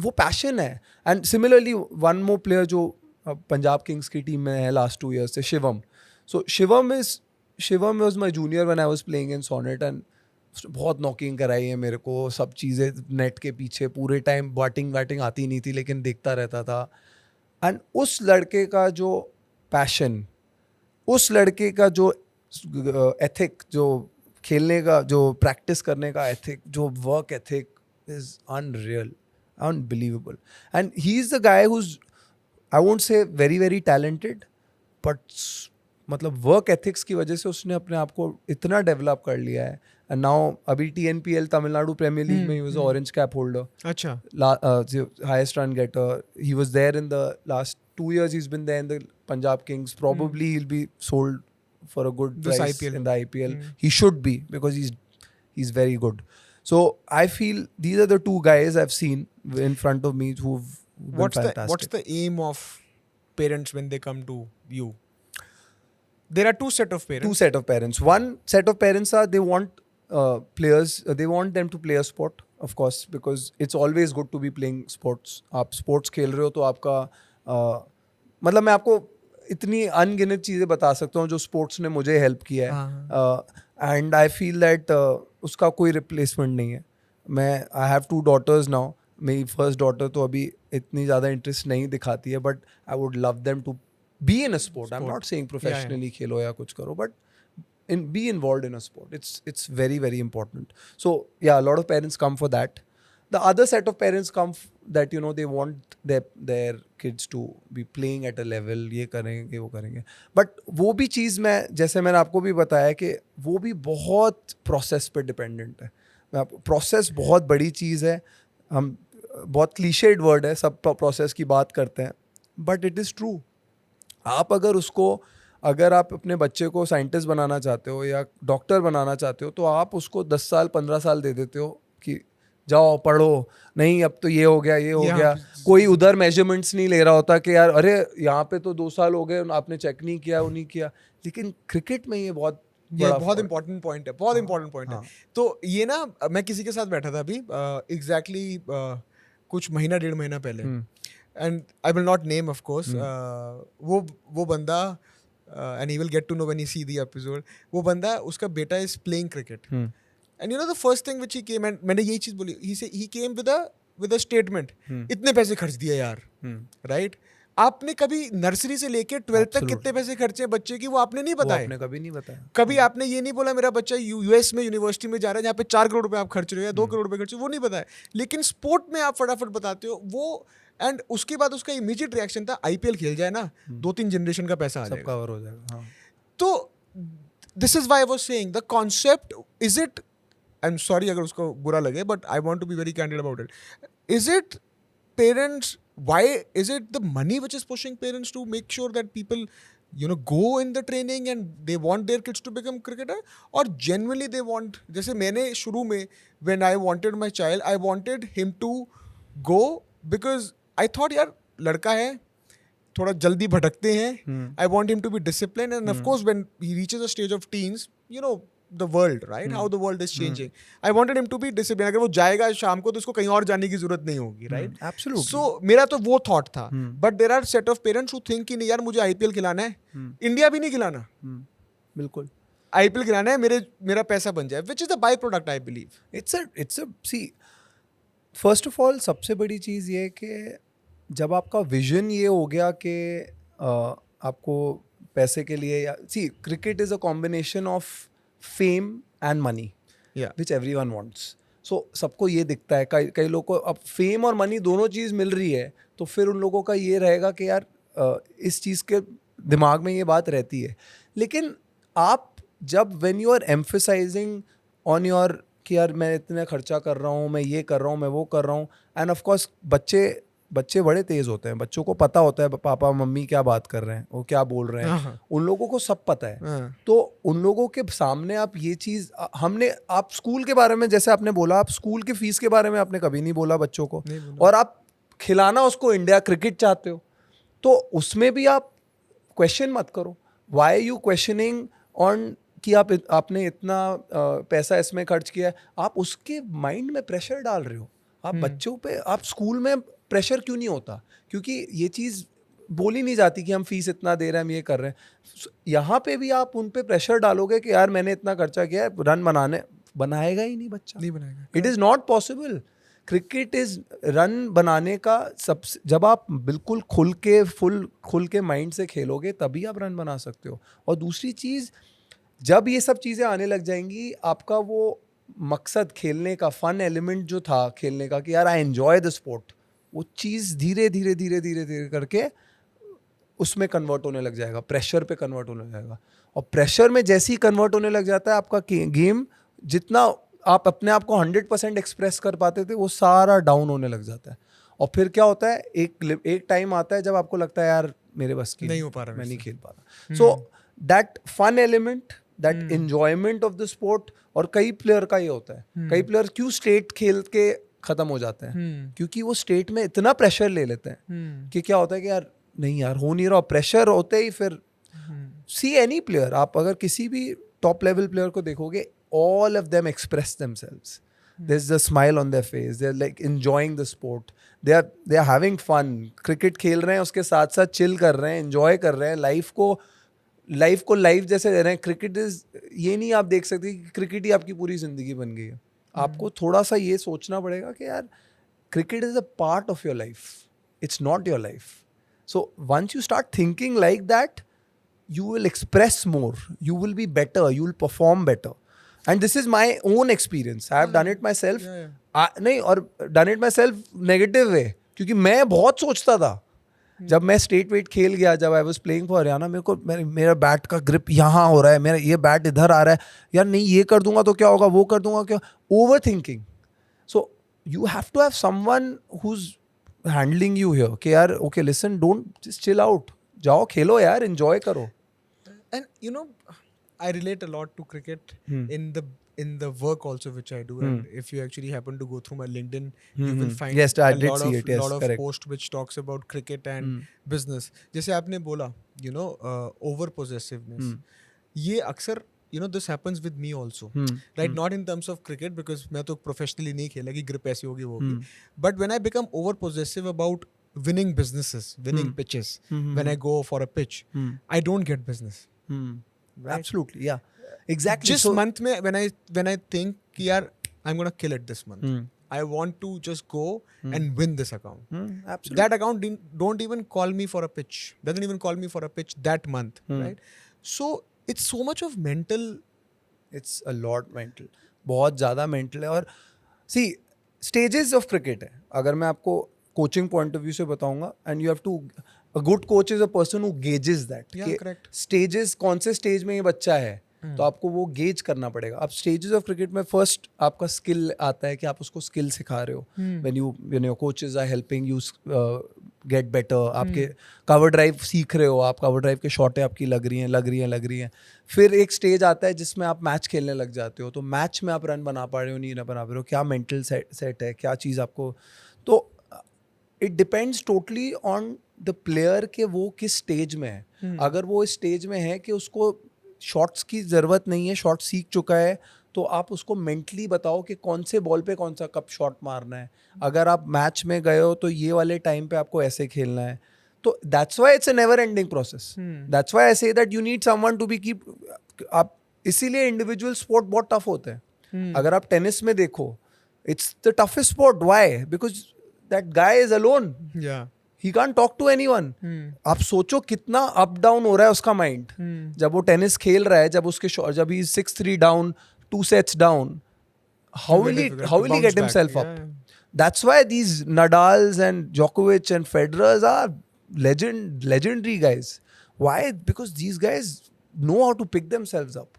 वो passion है. And similarly one more player जो Punjab Kings की team में है last 2 years से, Shivam. So Shivam was my junior when I was playing in Sonnet, and बहुत knocking कराई है मेरे को, सब चीज़ें नेट के पीछे पूरे टाइम, बैटिंग आती नहीं थी लेकिन देखता रहता था. एंड उस लड़के का जो पैशन, उस लड़के का जो एथिक, जो खेलने का, जो प्रैक्टिस करने का एथिक, जो work ethic is unreal, unbelievable. And he is the guy who's, I won't say very talented, but मतलब वर्क एथिक्स की वजह से उसने अपने आप को इतना डेवलप कर लिया है. एंड नाउ अभी TNPL तमिलनाडु प्रीमियर लीग में he was orange cap holder, अच्छा. highest run getter. He was there in the last 2 years. He's been there in the Punjab Kings. Probably he'll be sold for a good This price IPL. in the IPL. He should be, because he's very good. So I feel these are the two guys I've seen in front of me who've been fantastic. What's the aim of parents when they come to you? There are two set of parents. Two set of parents. One set of parents are, they want players, they want them to play a sport, of course, because it's always good to be playing sports. आप sports खेल रहे हो तो आपका मतलब मैं आपको इतनी अनगिनत चीज़ें बता सकता हूँ जो स्पोर्ट्स ने मुझे हेल्प किया है, एंड आई फील दैट उसका कोई रिप्लेसमेंट नहीं है. मैं आई हैव 2 daughters नाउ. मेरी फर्स्ट डॉटर तो अभी इतनी ज़्यादा इंटरेस्ट नहीं दिखाती है, but I would love them to be in a sport. I'm not saying professionally खेलो या कुछ करो, but be involved in a sport. It's very important. So yeah, a lot of parents come for that. The other set of parents come that they want their kids to be playing at a level, ये करेंगे वो करेंगे. But वो भी चीज़, मैं जैसे मैंने आपको भी बताया कि वो भी बहुत प्रोसेस पे डिपेंडेंट है. प्रोसेस बहुत बड़ी चीज़ है. हम बहुत क्लीशेड वर्ड है, सब प्रोसेस की बात करते हैं, बट इट इज़ ट्रू. अगर आप अपने बच्चे को साइंटिस्ट बनाना चाहते हो या डॉक्टर बनाना चाहते हो, तो आप उसको 10 साल 15 साल दे देते हो कि जाओ पढ़ो, नहीं अब तो ये हो गया. कोई उधर मेजरमेंट्स नहीं ले रहा होता कि यार अरे यहाँ पे तो 2 साल हो गए, आपने चेक नहीं किया, वो नहीं किया. लेकिन क्रिकेट में ये बहुत इंपॉर्टेंट पॉइंट है, बहुत इंपॉर्टेंट पॉइंट है. तो ये ना, मैं किसी के साथ बैठा था अभी एग्जैक्टली कुछ महीना 1.5 महीना पहले, and I will not name of course. वो बंदा, and he will get to know when he see the episode, वो बंदा, उसका बेटा is playing cricket, and the first thing which he came, and मैंने यही चीज बोली, he came with a statement, इतने पैसे खर्च दिए यार, right? आपने कभी नर्सरी से लेके 12th तक कितने पैसे खर्चे बच्चे की, वो आपने नहीं बताया. आपने कभी नहीं बताया. कभी आपने ये नहीं बोला मेरा बच्चा US में यूनिवर्सिटी में जा रहा है जहाँ पे 4 करोड़ रुपए आप खर्च रहे हो या 2 करोड़ रुपए खर्च, वो नहीं बताया. लेकिन स्पोर्ट में आप फटाफट बताते हो वो. एंड उसके बाद उसका इमीडिएट रिएक्शन था, IPL खेल जाए ना, 2-3 जनरेशन का पैसा आ जाएगा, सब कवर हो जाएगा. तो this is why I was saying the concept, is it, I am sorry अगर उसको बुरा लगे, but I want to be very candid about it. Is it parents, why is it the money which is pushing parents to make sure that people go in the training and they want their kids to become cricketer, or genuinely they want, जैसे मैंने शुरू में when I wanted my child, I wanted him to go because I thought यार लड़का है, थोड़ा जल्दी भटकते हैं, I want him to be disciplined, and of course when he reaches a stage of teens, the world, right? How the world is changing. I wanted him to be disciplined. अगर वो जाएगा शाम को तो उसको कहीं और जाने की जरूरत नहीं होगी, right? Absolutely. So मेरा तो वो thought था. But there are set of parents who think कि नहीं यार मुझे IPL खिलाना है, इंडिया भी नहीं खिलाना. बिल्कुल. IPL खिलाना है, मेरा पैसा बन जाए, which is the byproduct, I believe. It's a see, first of all सबसे बड़ी चीज़ ये कि जब आपका विजन ये हो गया कि आपको पैसे के लिए, या see cricket is a combination of fame and money, which everyone wants. So सबको ये दिखता है, कई लोगों को अब फेम और मनी दोनों चीज़ मिल रही है, तो फिर उन लोगों का ये रहेगा कि यार इस चीज़ के दिमाग में ये बात रहती है. लेकिन आप जब when you are emphasizing on your कि यार मैं इतना खर्चा कर रहा हूँ, मैं ये कर रहा हूँ, मैं वो कर रहा हूँ, एंड ऑफ कोर्स बच्चे बड़े तेज होते हैं, बच्चों को पता होता है पापा मम्मी क्या बात कर रहे हैं, वो क्या बोल रहे हैं, हाँ. उन लोगों को सब पता है. हाँ. तो उन लोगों के सामने आप ये चीज़ आप स्कूल के बारे में जैसे आपने बोला, आप स्कूल की फीस के बारे में आपने कभी नहीं बोला बच्चों को, नहीं बोला. और आप खिलाना उसको इंडिया क्रिकेट चाहते हो, तो उसमें भी आप क्वेश्चन मत करो. वाई यू क्वेश्चनिंग ऑन कि आपने इतना पैसा इसमें खर्च किया है. आप उसके माइंड में प्रेशर डाल रहे हो. आप बच्चों पे, आप स्कूल में प्रेशर क्यों नहीं होता? क्योंकि ये चीज़ बोली नहीं जाती कि हम फीस इतना दे रहे हैं, हम ये कर रहे हैं. यहाँ पे भी आप उन पे प्रेशर डालोगे कि यार मैंने इतना खर्चा किया है, रन बनाएगा ही नहीं बच्चा. नहीं बनाएगा. It is not possible. Cricket is run बनाने का सबसे, जब आप बिल्कुल खुल के माइंड से खेलोगे तभी आप रन बना सकते हो. और दूसरी चीज़, जब ये सब चीज़ें आने लग जाएंगी, आपका वो मकसद खेलने का, फन एलिमेंट जो था खेलने का कि यार आई एन्जॉय द स्पोर्ट, वो चीज़ धीरे धीरे करके उसमें कन्वर्ट होने लग जाएगा, प्रेशर पे कन्वर्ट होने लग जाएगा. और प्रेशर में जैसे ही कन्वर्ट होने लग जाता है, आपका गेम जितना आप अपने आप को 100% एक्सप्रेस कर पाते थे, वो सारा डाउन होने लग जाता है. और फिर क्या होता है, एक टाइम आता है जब आपको लगता है यार मेरे बस की नहीं हो पा रहा, मैं नहीं खेल पा रहा. So that fun element, that enjoyment of the sport. और कई प्लेयर का ये होता है, कई प्लेयर क्यों स्टेट खेल के खत्म हो जाते हैं, क्योंकि वो स्टेट में इतना प्रेशर ले लेते हैं कि क्या होता है कि यार नहीं यार हो नहीं रहा. प्रेशर होते ही फिर सी एनी प्लेयर, आप अगर किसी भी टॉप लेवल प्लेयर को देखोगे, all of them express themselves. There's a smile on their face. They're like enjoying the sport. They are having fun. Cricket खेल रहे हैं, उसके साथ साथ chill कर रहे हैं, enjoy कर रहे हैं, लाइफ को लाइफ जैसे दे रहे हैं. क्रिकेट ये नहीं आप देख सकते कि क्रिकेट ही आपकी पूरी जिंदगी बन गई है. आपको थोड़ा सा ये सोचना पड़ेगा कि यार cricket is a part of your life, it's not your life. So once you start thinking like that, you will express more, you will be better, you will perform better. And this is my own experience. I have done it myself. नहीं, और done it myself negative way, क्योंकि मैं बहुत सोचता था. जब मैं state wait खेल गया, जब I was playing for Haryana, मेरे को मेरा बैट का ग्रिप यहाँ हो रहा है, मेरा ये बैट इधर आ रहा है, यार नहीं ये कर दूंगा तो क्या होगा, वो कर दूंगा क्या, overthinking. So you have to have someone who's handling you here कि यार okay listen, don't just chill out, जाओ खेलो यार, एंजॉय करो. And you know, I relate a lot to cricket in the work also which I do. And if you actually happen to go through my LinkedIn, you will find Yes, I did lot see of it. Yes, lot of correct. post which talks about cricket and business. जैसे आपने बोला, you know, over possessiveness. ये अक्सर you know this happens with me also, right? Not in terms of cricket because मैं तो professionally नहीं खेला कि grip ऐसी होगी वो होगी. But when I become over possessive about winning businesses, winning pitches, when I go for a pitch, I don't get business. Right? Absolutely, yeah, exactly. Just month में when I think कि यार I'm gonna kill it this month, I want to just go and win this account. Absolutely. That account don't even call me for a pitch. Doesn't even call me for a pitch that month, right? So it's so much of mental. It's a lot mental. बहुत ज़्यादा mental है. और see, stages of cricket है. अगर मैं आपको coaching point of view से बताऊंगा, and you have to, a good coach is a person who gauges that. Yeah, correct. Stages, कौन से stage में ये बच्चा है, तो आपको वो गेज करना पड़ेगा. अब स्टेजेस ऑफ क्रिकेट में फर्स्ट आपका स्किल आता है कि आप उसको स्किल सिखा रहे हो. When your coaches are helping you get better, आपके कवर ड्राइव सीख रहे हो, आप कवर ड्राइव के शॉटें आपकी लग रही हैं. फिर एक स्टेज आता है जिसमें आप मैच खेलने लग जाते हो, तो मैच में आप रन बना पा रहे हो नहीं बना पा रहे हो, क्या मेंटल सेट है, क्या चीज़ आपको. तो it depends totally on the player के वो किस स्टेज में है. अगर वो इस स्टेज में है कि उसको शॉट्स की ज़रूरत नहीं है, शॉट सीख चुका है, तो आप उसको मेंटली बताओ कि कौन से बॉल पे कौन सा कब शॉट मारना है. अगर आप मैच में गए हो तो ये वाले टाइम पे आपको ऐसे खेलना है. तो that's why it's a never ending process. That's why I say that you need someone to be keep. आप इसीलिए इंडिविजुअल स्पोर्ट बहुत टफ होते हैं. अगर आप टेनिस में देखो, it's the toughest sport. Why? Because that guy is alone. He can't talk to anyone. आप सोचो कितना अप डाउन हो रहा है उसका माइंड जब वो टेनिस खेल रहा है, जब he is 6-3 down, 2 sets down. How will he get himself up? That's why these Nadals and Djokovic and Federers are legendary guys. Why? Because these guys know how to pick themselves up.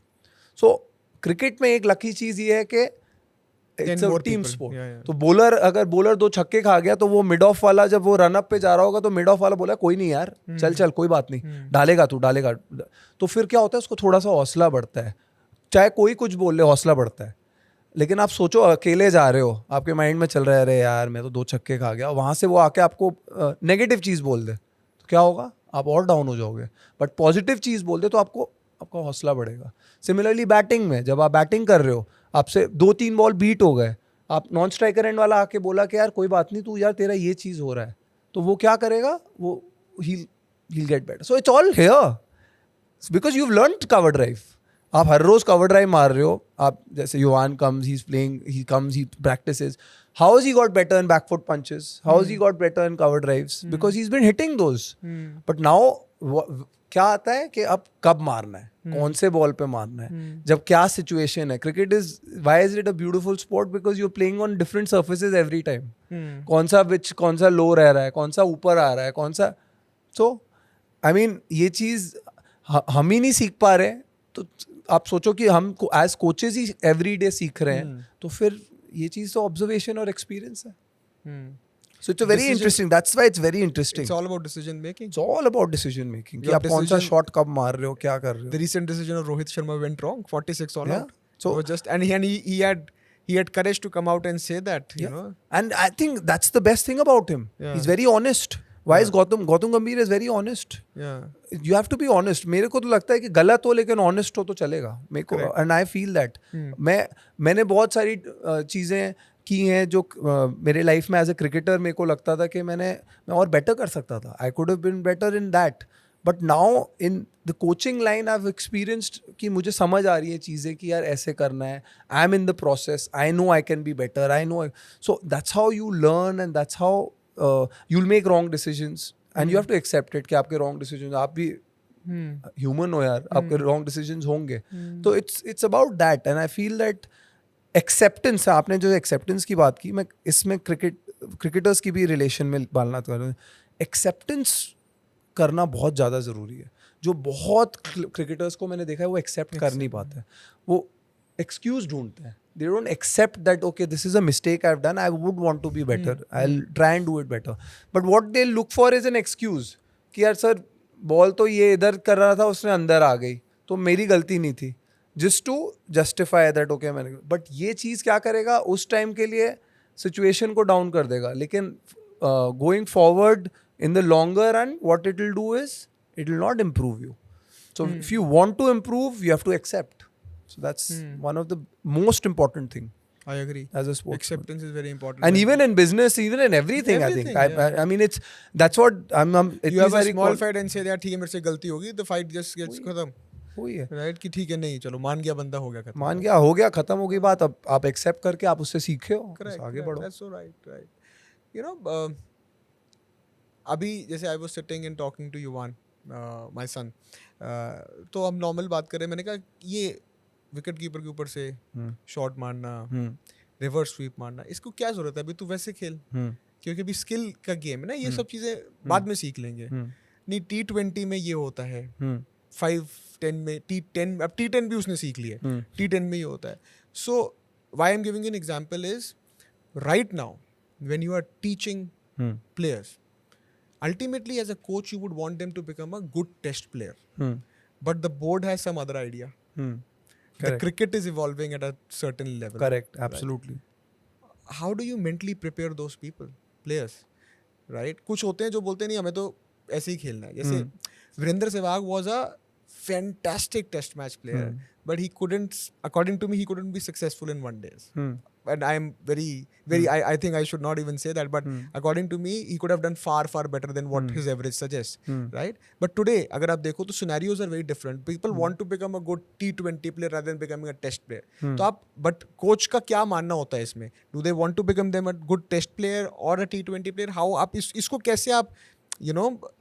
So cricket में एक lucky चीज ये है कि it's a more team people. sport. Yeah, yeah. तो bowler अगर bowler 2 छक्के खा गया तो वो मिड ऑफ वाला जब वो रन अप पे जा रहा होगा तो मिड ऑफ वाला बोला कोई नहीं यार, चल कोई बात नहीं, डालेगा तू डालेगा. तो फिर क्या होता है, उसको थोड़ा सा हौसला बढ़ता है. चाहे कोई कुछ बोल ले, हौसला बढ़ता है. लेकिन आप सोचो अकेले जा रहे हो, आपके माइंड में चल रहा है अरे यार मैं तो 2 छक्के खा गया, वहां से वो आके आपको नेगेटिव चीज बोल दे तो क्या होगा, आप और डाउन हो जाओगे. बट पॉजिटिव चीज बोल दे तो आपका हौसला बढ़ेगा. सिमिलरली बैटिंग में जब आप बैटिंग कर रहे हो, आपसे 2-3 बॉल बीट हो गए, आप नॉन स्ट्राइकर एंड वाला आके बोला कि यार कोई बात नहीं, तू यार तेरा ये चीज़ हो रहा है, तो वो क्या करेगा, वो he'll get better. So it's all here because you've learned cover drive. आप हर रोज कवर ड्राइव मार रहे हो. आप जैसे युवान comes, he's playing, he practices. How has he got better in back foot punches? How has he got better in cover drives? Because he's been hitting those. But now क्या आता है कि अब कब मारना है, कौन से बॉल पे मारना है, जब क्या सिचुएशन है. Cricket is why is it a beautiful sport? Because you are playing on different surfaces every time. कौन सा पिच, कौन सा लो रह रहा है, कौन सा ऊपर आ रहा है, कौन सा. सो आई मीन ये चीज हम ही नहीं सीख पा रहे, तो आप सोचो कि हम एज कोचेज ही एवरी डे सीख रहे हैं, तो फिर ये चीज तो ऑब्जर्वेशन और एक्सपीरियंस है. So it's a very interesting. That's why it's very interesting. It's all about decision making. It's all about decision making. कि Your आप कौन सा शॉट कब मार रहे हो, क्या कर रहे हो. The recent decision of Rohit Sharma went wrong. 46 all Yeah. out. So it was just and he had courage to come out and say that. You know. And I think that's the best thing about him. Yeah. He's very honest. Why is Gautam Gambhir is very honest. Yeah. You have to be honest. मेरे को तो लगता है कि गलत हो लेकिन honest हो तो चलेगा. मेरे को and I feel that. मैंने बहुत सारी चीजें की हैं जो मेरे लाइफ में एज अ क्रिकेटर मेरे को लगता था कि मैं और बेटर कर सकता था. I could have been better in that. But now in the coaching line I have experienced कि मुझे समझ आ रही है चीज़ें कि यार ऐसे करना है. I am in the process. I know I can be better. I know. So that's how you learn and that's how you will make wrong decisions and you have to accept it कि आपके wrong decisions, आप भी human हो यार, आपके wrong decisions होंगे. तो it's about that and I feel that acceptance. आपने जो एक्सेप्टेंस की बात की, मैं इसमें क्रिकेटर्स की भी रिलेशन में डालना चाह रहा हूँ. एक्सेप्टेंस करना बहुत ज़्यादा ज़रूरी है. जो बहुत क्रिकेटर्स को मैंने देखा है वो एक्सेप्ट कर नहीं पाते हैं, वो एक्सक्यूज ढूंढते हैं. They don't accept that okay this is a mistake I have done, I would want to be better, I will try and do it better. But what they look for is an excuse कि यार sir ball तो ये इधर कर रहा था, उसने अंदर आ गई, तो मेरी गलती नहीं थी. Just to justify that okay मैंने. बट ये चीज़ क्या करेगा, उस टाइम के लिए सिचुएशन को डाउन कर देगा. लेकिन going forward in the longer run what it will do is it will not improve you. So if you want to improve you have to accept. So that's one of the most important thing I agree. as a sportsman. Acceptance is very important. And even in business, even in everything I think. I mean that's what I'm you have a small fight and say that ठीक है मेरे से गलती होगी, the fight just gets खत्म. वही है. Right कि ठीक है, नहीं चलो मान गया बंदा, हो गया खत्म. मान गया, हो गया, खत्म हो गई बात. अब आप एक्सेप्ट करके आप उससे सीखे हो, आगे बढ़ो. That's so right. You know, अभी जैसे I was sitting and talking to Yuvan, my son, तो हम नॉर्मल बात कर रहे हैं. मैंने कहा ये विकेट कीपर के ऊपर से शॉट मारना, रिवर्स स्वीप मारना, इसको क्या जरूरत है, अभी तू वैसे खेल, क्योंकि अभी स्किल का गेम है ना, ये सब चीजें बाद में सीख लेंगे. नहीं, T20 में ये होता है, 5-10 में T10, अब T10 भी उसने सीख लिया, T10 में ये होता है. So why I am giving an example is right now when you are teaching players, ultimately as a coach you would want them to become a good test player, but the board has some other idea. The cricket is evolving at a certain level. Correct, absolutely. Right? How do you mentally prepare those people, players, right? कुछ होते हैं जो बोलते हैं नहीं हमें तो ऐसे ही खेलना है. जैसे Virendra Sehwag was a fantastic test match player, but he couldn't, according to me, he couldn't be successful in one day. And I am very, I think I should not even say that, but according to me, he could have done far better than what his average suggests, right? But today, अगर आप देखो तो scenarios are very different. People want to become a good T20 player rather than becoming a test player. तो आप, but coach का क्या मानना होता है इसमें? Do they want to become them a good test player or a T20 player? How आप इसको कैसे आप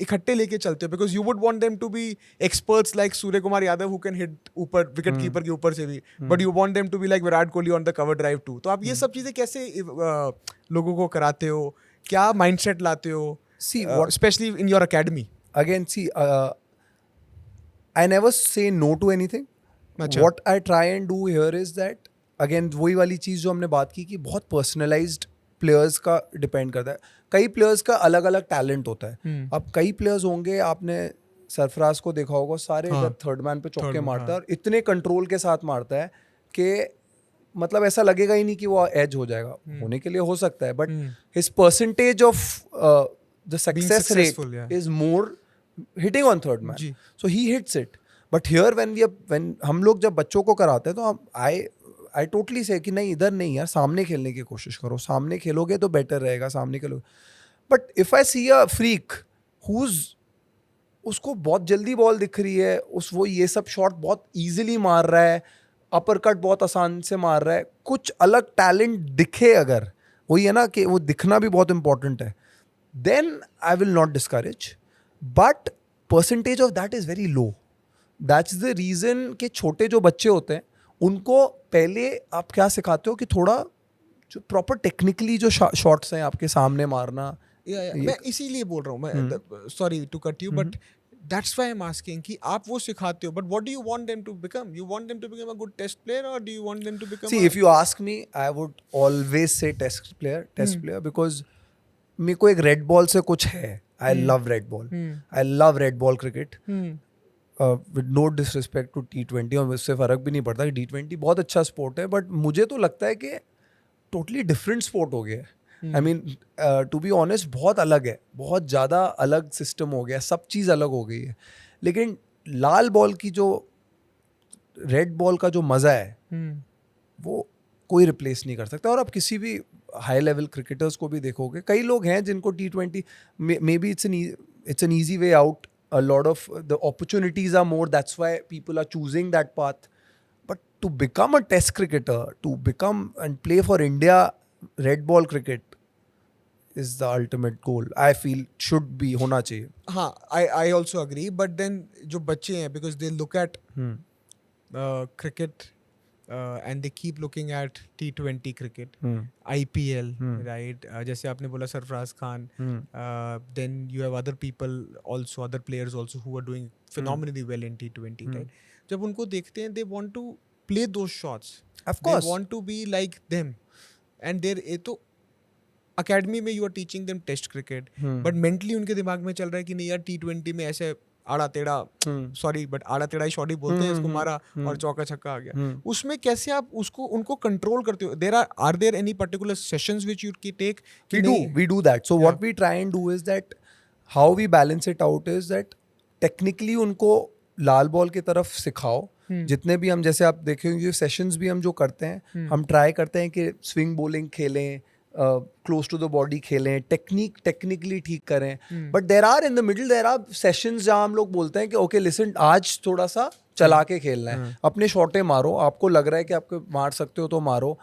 इकट्ठे लेके चलते हो? Because you would want them to be experts like Surya Kumar Yadav who can hit ऊपर विकेट कीपर के ऊपर से भी, but you want them to be like Virat Kohli on the cover drive too. तो आप ये सब चीजें कैसे लोगों को कराते हो, क्या माइंडसेट लाते हो, specially in your academy? Again, see, I never say no to anything. अच्छा. What I try and do here is that again वही वाली चीज़ जो हमने बात की कि बहुत पर्सनलाइज्ड प्लेयर्स का डिपेंड करता है. कई प्लेयर्स का अलग अलग टैलेंट होता है. अब कई प्लेयर्स होंगे, आपने सरफराज को देखा होगा, सारे हाँ. इधर थर्ड मैन पे चौके Third, मारता है हाँ. और इतने कंट्रोल के साथ मारता है कि मतलब ऐसा लगेगा ही नहीं कि वो एज हो जाएगा. होने के लिए हो सकता है, but his percentage of the success rate successful, yeah. Is more hitting on third man. जी. So he hits it. But here when हम लोग जब बच्चों को कराते हैं तो आई टोटली से कि नहीं, इधर नहीं यार, सामने खेलने की कोशिश करो. सामने खेलोगे तो बेटर रहेगा, सामने खेलोगे. But if I see a freak who's उसको बहुत जल्दी बॉल दिख रही है, वो ये सब शॉट बहुत इजीली मार रहा है, अपर कट बहुत आसान से मार रहा है, कुछ अलग टैलेंट दिखे, अगर वही है ना कि वो दिखना भी बहुत इंपॉर्टेंट है, then I will not discourage. But percentage of that is very low. That's the reason कि छोटे जो बच्चे होते हैं उनको पहले आप क्या सिखाते हो कि थोड़ा जो प्रॉपर टेक्निकली जो शॉट्स हैं आपके सामने मारना. मैं इसीलिए बोल रहा हूँ, मैं sorry to cut you, but that's why I am asking कि आप वो सिखाते हो, but what do you want them to become? You want them to become a good test player, और do you want them to become See, if you ask me, I would always say test player, because मेरे को एक red ball से कुछ है. I love red ball. I love red ball cricket. With no disrespect to T20, और उससे फ़र्क भी नहीं पड़ता कि T20 बहुत अच्छा स्पोर्ट है, बट मुझे तो लगता है कि टोटली डिफरेंट स्पोर्ट हो गया है. I mean to be honest बहुत अलग है, बहुत ज़्यादा अलग सिस्टम हो गया, सब चीज़ अलग हो गई है. लेकिन लाल बॉल की जो रेड बॉल का जो मज़ा है वो कोई रिप्लेस नहीं कर सकता. और आप किसी भी हाई लेवल क्रिकेटर्स को भी देखोगे, कई लोग हैं जिनको T20 may be it's an easy way out. A lot of the opportunities are more, that's why people are choosing that path. But to become a test cricketer, to become and play for India, red ball cricket is the ultimate goal. I feel should be होना चाहिए. हाँ, I also agree, but then जो बच्चे हैं, because they look at cricket and they keep looking at T20 cricket, IPL, right? जैसे आपने बोला Sarfaraz Khan, then you have other people also, other players also who are doing phenomenally well in T20, right? जब उनको देखते हैं, they want to play those shots. Of course. They want to be like them. And ये तो academy में you are teaching them test cricket, but mentally उनके दिमाग में चल रहा है कि नहीं यार, T20 में ऐसे आड़ा टेढ़ा, सॉरी बट आड़ा टेढ़ा ही शॉट ही बोलते हैं इसको, मारा और चौका छक्का आ गया. उसमें कैसे आप उनको कंट्रोल करते हो? Are there any particular sessions which you take? We do that. So what we try and do is that how we balance it out is that technically उनको लाल बॉल की तरफ सिखाओ. जितने भी हम, जैसे आप देखेंगे सेशंस भी हम जो करते हैं, हम ट्राई करते हैं कि स्विंग बॉलिंग खेलें, क्लोज टू द बॉडी खेलें, टेक्निकली ठीक करें. But there are in the middle, there are sessions जहाँ हम लोग बोलते हैं कि ओके लिसन, आज थोड़ा सा चला के खेलना है, अपने शॉटें मारो, आपको लग रहा है कि आपको मार सकते हो तो मारो.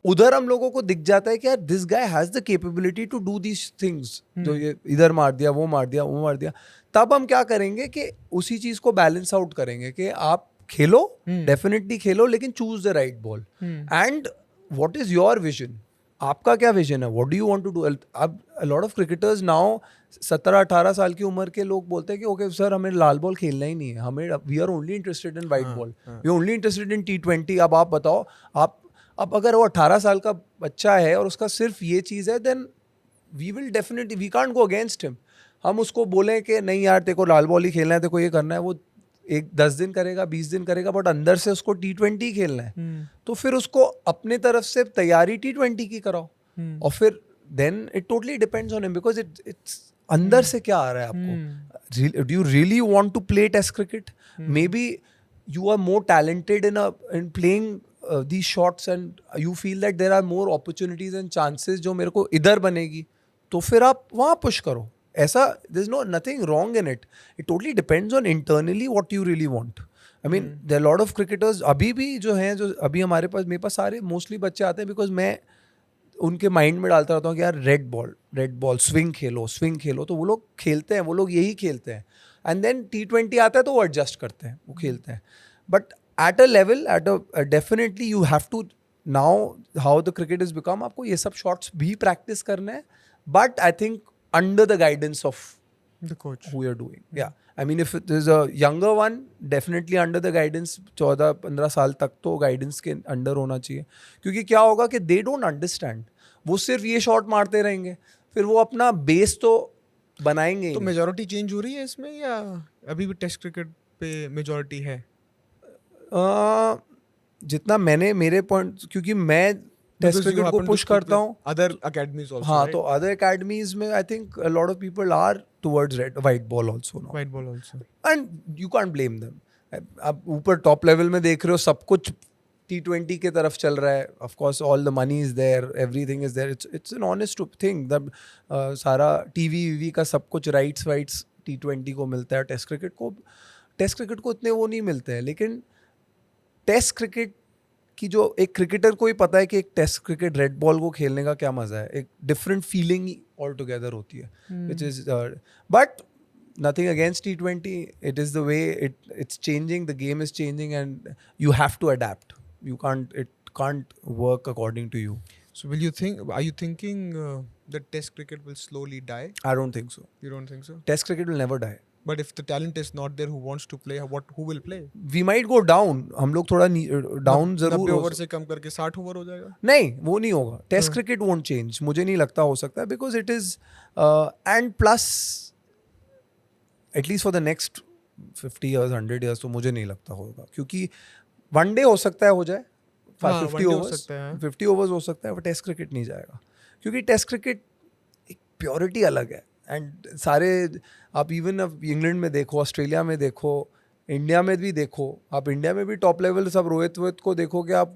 उधर हम लोगों को दिख जाता है कि यार this guy has the capability to do these things, जो ये इधर मार दिया, वो मार दिया, वो मार दिया. तब हम क्या करेंगे कि उसी चीज को बैलेंस आउट करेंगे कि आप खेलो, डेफिनेटली खेलो, लेकिन choose the right ball. And what is your vision? आपका क्या विजन है? What do you want to do? अब a lot of cricketers now 17-18 साल की उम्र के लोग बोलते हैं कि ओके सर, हमें लाल बॉल खेलना ही नहीं है, हमें we are only interested in white ball, we are only interested in T20. अब आप बताओ, अब अगर वो 18 साल का बच्चा है और उसका सिर्फ ये चीज़ है, then we will definitely, we can't go against him. हम उसको बोलें कि नहीं यार तेरे को लाल बॉल ही खेलना है, तेरे को ये करना है, वो 10 दिन करेगा, 20 दिन करेगा, बट अंदर से उसको T20 खेलना है. तो फिर उसको अपने तरफ से तैयारी T20 की कराओ. और फिर then it totally depends on him, because it's अंदर से क्या आ रहा है आपको. Do you really want to play test cricket? Maybe you are more talented in playing these shots and you feel that there are more opportunities and chances जो मेरे को इधर बनेगी, तो फिर आप वहाँ पुश करो. ऐसा there's nothing wrong in it. It totally depends on internally what you really want. I mean there are a lot of cricketers अभी भी जो हैं, जो अभी हमारे पास, मेरे पास सारे मोस्टली बच्चे आते हैं, बिकॉज मैं उनके माइंड में डालता रहता हूँ कि यार रेड बॉल स्विंग खेलो, तो वो लोग खेलते हैं, वो लोग यही खेलते हैं. एंड देन T20 आता है तो वो एडजस्ट करते हैं, वो खेलते हैं. But at a level, definitely you have to, now how the cricket has become, आपको ये सब shots भी practice करना है, but I think under the guidance of the coach who you're doing. Yeah. I mean, if there's a younger one, definitely under the guidance 14-15 साल तक तो guidance के अंडर होना चाहिए, क्योंकि क्या होगा कि they don't understand, वो सिर्फ ये शॉट मारते रहेंगे, फिर वो अपना बेस तो बनाएंगे ही तो नहीं। मेजोरिटी चेंज हो रही है इसमें या अभी भी टेस्ट क्रिकेट पे मेजोरिटी है? जितना मैंने मेरे पॉइंट, क्योंकि मैं टेस्ट Because you क्रिकेट को happen to पुश speak करता with हूँ, other academies also, हाँ, right? तो अदर एकेडमीज में I think a lot of people are towards red white ball also now, White ball also. And you can't blame them. आप ऊपर top level में देख रहे हो, सब कुछ T20 के तरफ चल रहा है, of course all the money is there, everything is there, it's an honest thing that सारा टीवी का सब कुछ राइट्स वाइट्स T20 को मिलता है, टेस्ट क्रिकेट को इतने वो नहीं मिलते हैं। लेकिन टेस्ट क्रिकेट कि जो एक क्रिकेटर को ही पता है कि एक टेस्ट क्रिकेट रेड बॉल को खेलने का क्या मजा है, एक डिफरेंट फीलिंग ऑल टुगेदर होती है, which is but nothing against T20, it is the way it's changing, the game is changing, and you have to adapt. It can't work according to you. So are you thinking that test cricket will slowly die? I don't think so. You don't think so? Test cricket will never die. But if the talent is not there who wants to play, who will play? We might go down, हम लोग थोड़ा down जरूर 90 हो over से कम करके 60 over हो जाएगा? नहीं, वो नहीं होगा। टेस्ट क्रिकेट वोंट चेंज, मुझे नहीं लगता हो सकता है, because it is and plus at least for the next 50 years 100 years तो मुझे नहीं लगता होगा, क्योंकि वनडे हो सकता है हो जाए, हाँ, 50 one day हो overs, सकता है। 50 overs हो सकता है, पर टेस्ट क्रिकेट नहीं जाएगा, क्योंकि टेस्ट क्रिकेट एक प्योरिटी अलग है। एंड सारे आप इवन अब इंग्लैंड में देखो, ऑस्ट्रेलिया में देखो, इंडिया में भी देखो, आप इंडिया में भी टॉप लेवल सब रोहित को देखो कि आप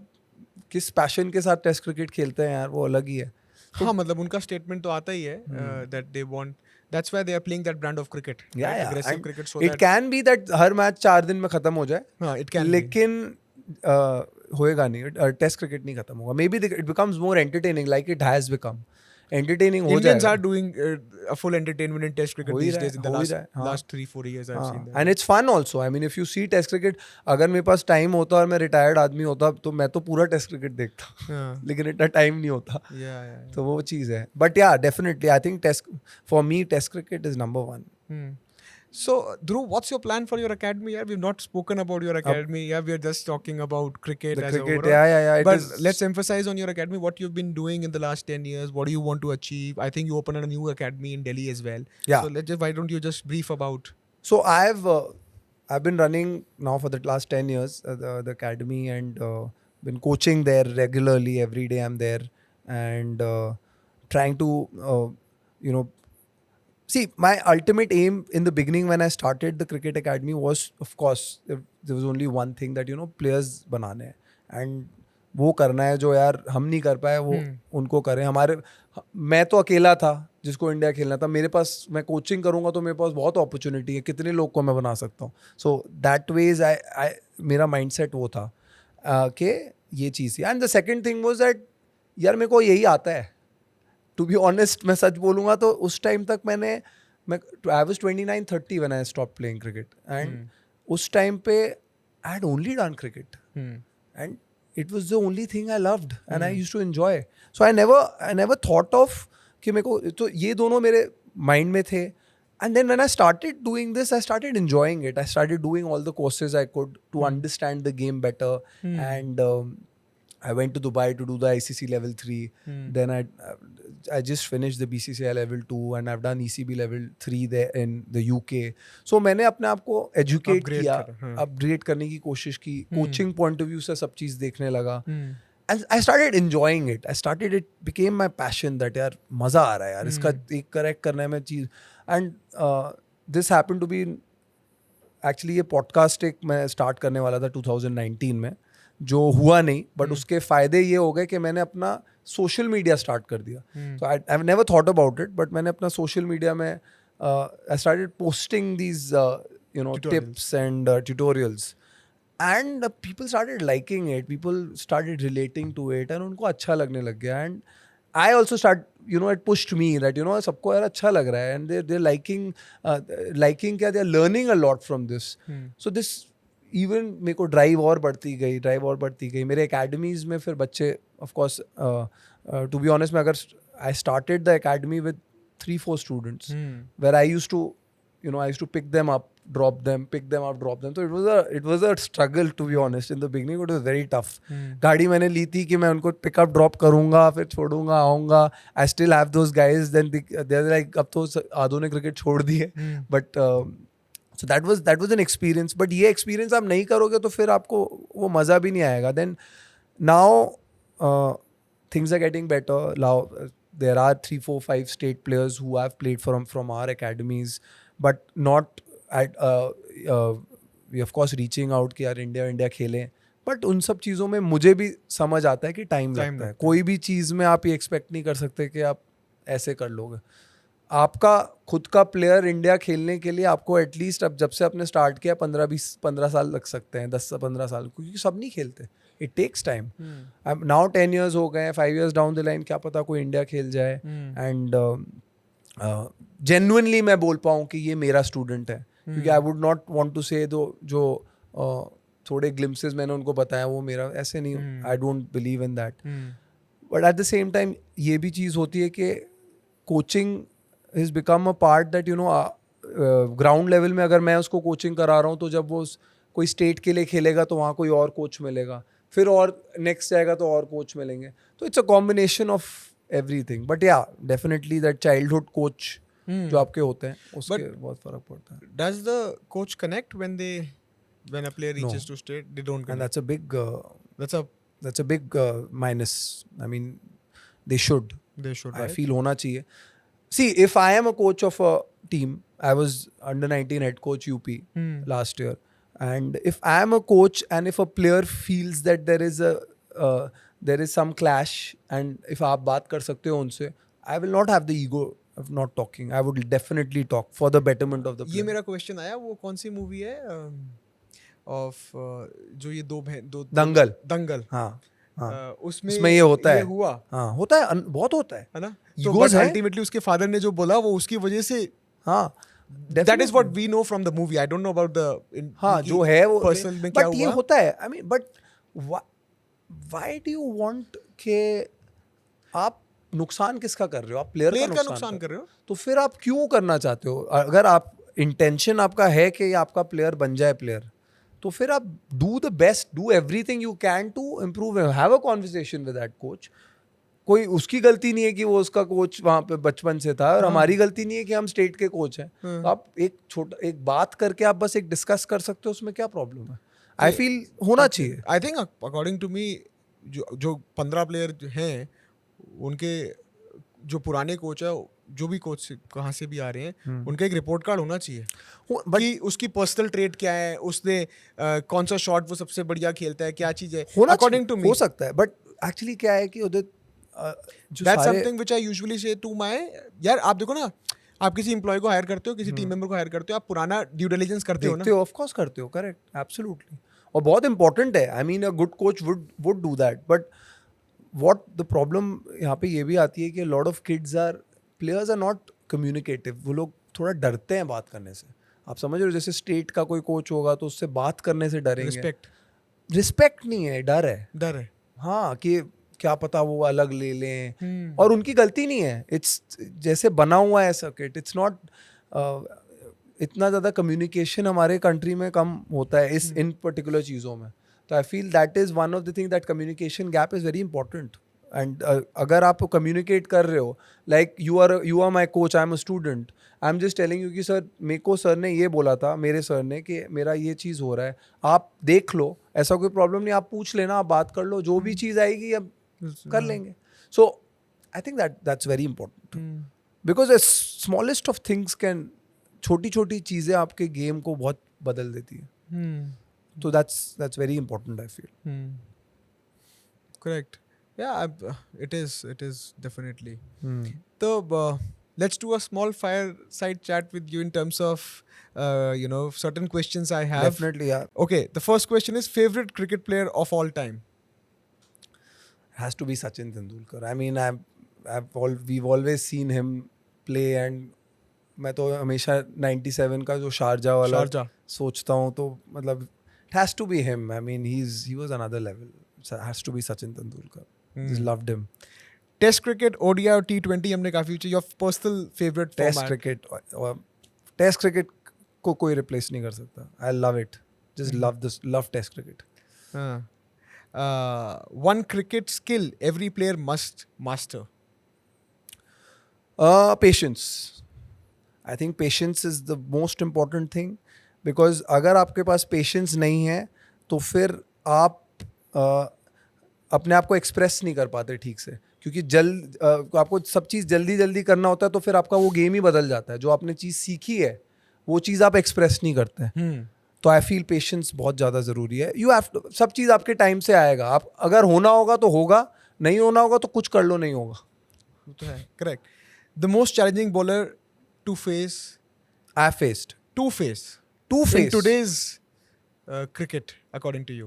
किस पैशन के साथ टेस्ट क्रिकेट खेलते हैं यार, वो अलग ही है। हाँ, मतलब उनका स्टेटमेंट तो आता ही है that they want, that's why they are playing that brand of cricket, right? Aggressive And cricket, so it that can be that her match 4 दिन में खत्म हो जाए, हाँ, it can be. लेकिन होएगा नहीं, टेस्ट क्रिकेट नहीं खत्म होगा। May be it becomes more entertaining like it has become entertaining हो Indians जाएगा। are doing a full entertainment in test cricket हो ही these रहा है, days in the हो ही रहा है, हाँ। last 3-4 years I've seen that. And it's fun also. I mean if you see test cricket, अगर मेरे पास टाइम होता और मैं रिटायर्ड आदमी होता तो मैं तो पूरा टेस्ट क्रिकेट देखता, हाँ, लेकिन इतना टाइम नहीं होता, yeah. तो वो चीज़ है। But yeah definitely I think test, for me test cricket is number 1। Hmm. So, Dhruv, what's your plan for your academy? Yeah, we've not spoken about your academy. Yeah, we're just talking about cricket The as cricket, overall. yeah, it But is- let's emphasize on your academy, what you've been doing in the last 10 years. What do you want to achieve? I think you opened a new academy in Delhi as well. Yeah. So why don't you just brief about? So I've been running now for the last 10 years the academy, and been coaching there regularly. Every day I'm there, and trying to see, my ultimate aim in the beginning when I started the cricket academy was, of course, there was only one thing that players बनाने हैं, and वो करना है जो यार हम नहीं कर पाए, वो उनको करें। मैं तो अकेला था जिसको इंडिया खेलना था, मेरे पास, मैं कोचिंग करूँगा तो मेरे पास बहुत अपॉर्चुनिटी है, कितने लोग को मैं बना सकता हूँ। सो दैट वेज मेरा माइंडसेट वो था कि ये चीज़ थी। And the second thing was that यार मेरे को यही आता है, टू बी ऑनेस्ट। मैं सच बोलूँगा तो उस टाइम तक मैं I was 29-30 when I stop playing cricket, and उस टाइम पे I had only done cricket, and it was the only thing I loved and I used to enjoy. So I never thought of कि मेरे को, तो ये दोनों मेरे mind में थे. And then when I started doing this, I started enjoying it. I started doing all the courses I could to understand the game better. And I went to Dubai to do the ICC level 3. Then I just finished the BCCI level 2 and I've done ECB level 3 there in the UK. So मैंने अपने आप को educate Upgrade किया, करा, upgrade करने की कोशिश की, coaching point of view से सब चीज़ देखने लगा. And I started enjoying it. It became my passion that यार मज़ा आ रहा है यार, इसका एक correct करने में चीज़. And this happened to be actually, ये podcast एक मैं start करने वाला था 2019 में, जो हुआ नहीं, बट उसके फ़ायदे ये हो गए कि मैंने अपना सोशल मीडिया स्टार्ट कर दिया. So I have never thought about it, but मैंने अपना सोशल मीडिया में I started posting these tips and tutorials, and people started liking it, people started relating to it, and उनको अच्छा लगने लग गया. And I also start, it pushed me that सबको यार अच्छा लग रहा है, एंड they're liking क्या, they're learning a lot from this. So this even मेरे को ड्राइव और बढ़ती गई. मेरे एकेडमीज में फिर बच्चे, of course, to be honest, मैं अगर I started the academy with 3-4 students, where I used to pick them up drop them, pick them up, drop them. So it was a struggle, to be honest. In the beginning it was very tough. गाड़ी मैंने ली थी कि मैं उनको pick up drop करूँगा, फिर छोड़ूंगा, आऊँगा. I still have those guys. Then they're like, अब तो आधों ने cricket छोड़ दी है. But so that was an experience. But ये experience आप नहीं करोगे तो फिर आपको वो मज़ा भी नहीं आएगा. Then now things are getting better. Now there are 3, 4, 5 state players who have played from our academies, but not at we of course reaching out कि यार इंडिया खेलें. बट उन सब चीज़ों में मुझे भी समझ आता है कि टाइम लगता है. कोई भी चीज़ में आप ये एक्सपेक्ट नहीं कर सकते कि आप ऐसे कर लोगे. आपका खुद का प्लेयर इंडिया खेलने के लिए आपको एटलीस्ट अब जब से आपने स्टार्ट किया 15 साल लग सकते हैं, 10 से 15 साल, क्योंकि सब नहीं खेलते. It takes time. अब नाउ 10 years हो गए हैं, 5 years डाउन द लाइन क्या पता कोई इंडिया खेल जाए. एंड जेन्युइनली मैं बोल पाऊँ कि ये मेरा स्टूडेंट है, क्योंकि I would not want to say जो थोड़े ग्लिम्पसेस मैंने उनको बताया वो मेरा ऐसे नहीं. I don't believe in that. But at the same time ये भी चीज़ होती है कि coaching is become a part that ground level में अगर मैं उसको कोचिंग करा रहा हूँ तो जब वो कोई स्टेट के लिए खेलेगा तो वहाँ कोई और कोच मिलेगा, फिर और नेक्स्ट जाएगा तो और कोच मिलेंगे. तो it's a combination of everything. But yeah definitely that childhood coach जो आपके होते हैं उसके बहुत फर्क पड़ता है. Does the coach connect when a player reaches to state? They don't And connect. that's a big minus. I mean, they should. They should. I Right? feel होना चाहिए. See, if I am a coach of a team, I was under 19 head coach UP last year, and if I am a coach and if a player feels that there is some clash, and if आप बात कर सकते हो उनसे, I will not have the ego of not talking. I would definitely talk for the betterment of the player. ये मेरा question आया, वो कौन सी मूवी है ऑफ जो ये दो दंगल. हाँ. उसमें ये होता है. हुआ. हाँ, होता है. बहुत होता है. है ना. Egos है. अल्टीमेटली उसके फादर ने जो बोला वो उसकी वजह से. हाँ. That is what we know from the movie. I don't know about the हाँ जो है वो personal में क्या हुआ. बट ये होता है. I mean, but why do you want के आप नुकसान किसका कर रहे हो? आप प्लेयर का नुकसान कर रहे हो. तो फिर आप क्यों करना चाहते हो? अगर आप इंटेंशन आपका है कि आपका प्लेयर बन जाए प्लेयर, तो फिर आप do the best, do everything you can to improve. Have a conversation with that coach. कोई उसकी गलती नहीं है कि वो उसका कोच वहाँ पे बचपन से था, और हमारी गलती नहीं है कि हम स्टेट के कोच हैं. तो आप एक बात करके आप बस एक डिस्कस कर सकते हो, उसमें क्या प्रॉब्लम है? आई फील होना चाहिए. I think according to me जो 15 प्लेयर हैं उनके जो पुराने कोच है, जो भी कोच कहाँ से भी आ रहे हैं, उनका एक रिपोर्ट कार्ड होना चाहिए कि उसकी पर्सनल ट्रेट क्या है, उसने कौन सा शॉट वो सबसे बढ़िया खेलता है, क्या चीज़ है. अकॉर्डिंग टू मी हो सकता है. बट एक्चुअली क्या है कि उधर That's something which I usually say to my यार. आप देखो ना, आप किसी एम्प्लॉय को हायर करते हो, किसी टीम मेंबर को हायर करते हो, आप पुराना ड्यू डिलिजेंस करते हो ना. ऑफ कोर्स करते हो. Correct, absolutely. और बहुत इंपॉर्टेंट है. I mean a good coach would do that. But what the problem यहाँ पे ये भी आती है कि lot of players are not communicative. वो लोग थोड़ा डरते हैं बात करने से. आप समझ रहे हो? जैसे स्टेट का कोई कोच होगा तो उससे बात करने से डरेंगे. रिस्पेक्ट नहीं है, डर है. हाँ, कि क्या पता वो अलग ले लें. और उनकी गलती नहीं है. इट्स जैसे बना हुआ है सर्किट. इट्स नॉट इतना ज़्यादा कम्युनिकेशन हमारे कंट्री में कम होता है इन पर्टिकुलर चीज़ों में. तो I feel that is one of the thing, that communication gap is very important. And अगर आप कम्युनिकेट कर रहे हो, like you are my coach, I am a student, I am just telling you कि sir मेरे को sir ने ये बोला था, मेरे सर ने, कि मेरा ये चीज़ हो रहा है, आप देख लो, ऐसा कोई प्रॉब्लम नहीं, आप पूछ लेना, आप बात कर लो, जो भी चीज़ आएगी अब कर लेंगे. So I think that's very important, because the smallest of things can, छोटी छोटी चीज़ें आपके गेम को बहुत बदल देती है. तो that's very important I feel. Correct. Yeah, it is definitely. So let's do a small fireside chat with you in terms of certain questions I have. Definitely, yeah. Okay, the first question is favorite cricket player of all time. Has to be Sachin Tendulkar. I mean, we've always seen him play, and मैं तो हमेशा 97 का जो Sharjah वाला सोचता हूँ, तो मतलब it has to be him. I mean, he was another level. So it has to be Sachin Tendulkar. Just loved him. Test cricket, ODI और T20 हमने काफी पूछे. Your personal favorite Test format? Test cricket को कोई replace नहीं कर सकता. I love it. Just love Test cricket. One cricket skill every player must master. Patience. I think patience is the most important thing, because अगर आपके पास patience नहीं है तो फिर आप अपने आप को एक्सप्रेस नहीं कर पाते ठीक से, क्योंकि आपको सब चीज़ जल्दी जल्दी करना होता है, तो फिर आपका वो गेम ही बदल जाता है. जो आपने चीज़ सीखी है वो चीज़ आप एक्सप्रेस नहीं करते हैं. तो आई फील पेशेंस बहुत ज़्यादा ज़रूरी है. यू हैव टू, सब चीज़ आपके टाइम से आएगा. आप अगर होना होगा तो होगा, नहीं होना होगा तो कुछ कर लो, नहीं होगा. तो है, correct. The most challenging bowler to face. I have faced. To face. In today's cricket, according to you.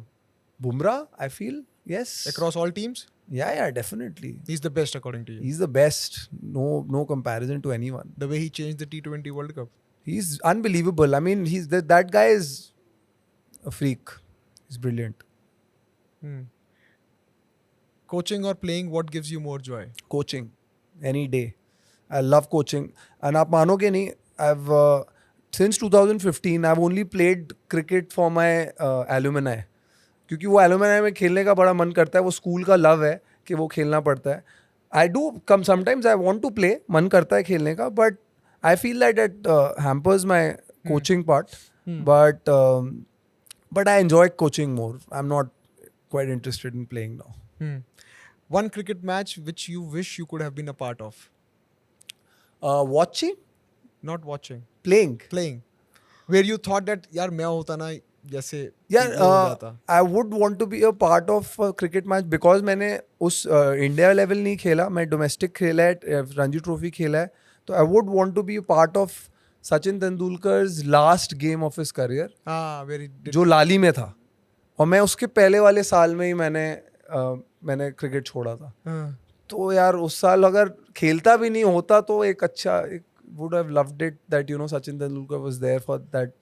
Bumrah, I feel, yes. Across all teams? Yeah, definitely. He's the best according to you. He's the best. No comparison to anyone. The way he changed the T20 World Cup. He's unbelievable. I mean, that guy is a freak. He's brilliant. Coaching or playing, what gives you more joy? Coaching, any day. I love coaching. And आप मानोगे नहीं, I've since 2015 I've only played cricket for my alumni. क्योंकि वो alumni में खेलने का बड़ा मन करता है. वो स्कूल का लव है कि वो खेलना पड़ता है. I do come sometimes. I want to play. मन करता है खेलने का, but I feel that it hampers my coaching part. But I enjoy coaching more. I'm not quite interested in playing now. One cricket match which you wish you could have been a part of. Watching? Not watching. Playing. Where you thought that यार मैं होता ना जैसे I would want to be a part of a cricket match, because मैंने उस India level नहीं खेला. मैं डोमेस्टिक खेला है, रणजी ट्रॉफी खेला है. तो I would want to be a part of Sachin Tendulkar's last game of his career. जो लाली में था. और मैं उसके पहले वाले साल में ही मैंने क्रिकेट छोड़ा था. तो यार उस साल अगर खेलता भी नहीं होता तो would have loved it that Sachin Tendulkar was there for that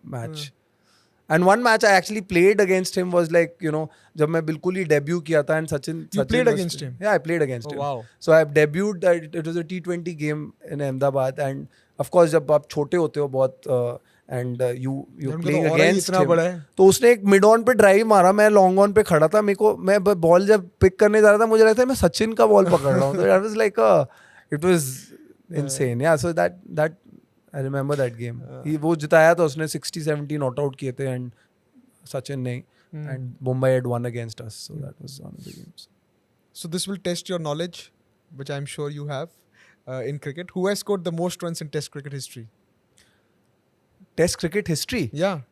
match. And one match I actually played against him was like, जब मैं बिल्कुल ही debut किया था, and Sachin played against him? Yeah, I played against him. Wow. So I debuted, it was a T20 game in Ahmedabad, and of course जब आप छोटे होते हो बहुत and you playing against him, तो उसने एक मिड ऑन पे ड्राइव मारा, मैं लॉन्ग ऑन पे खड़ा था. मैं बॉल जब पिक करने जा रहा था, मुझे लगता है मैं सचिन का बॉल पकड़ रहा हूँ. I was like it was insane. Yeah, so that I remember that game. वो जिताया था उसने, 60-70 नॉट आउट किए थे, and Sachin नहीं, and Mumbai had won against us. So that was one of the games. So this will test your knowledge, which I'm sure you have in cricket. Who has scored the most runs in Test cricket history? Test cricket history? Yeah.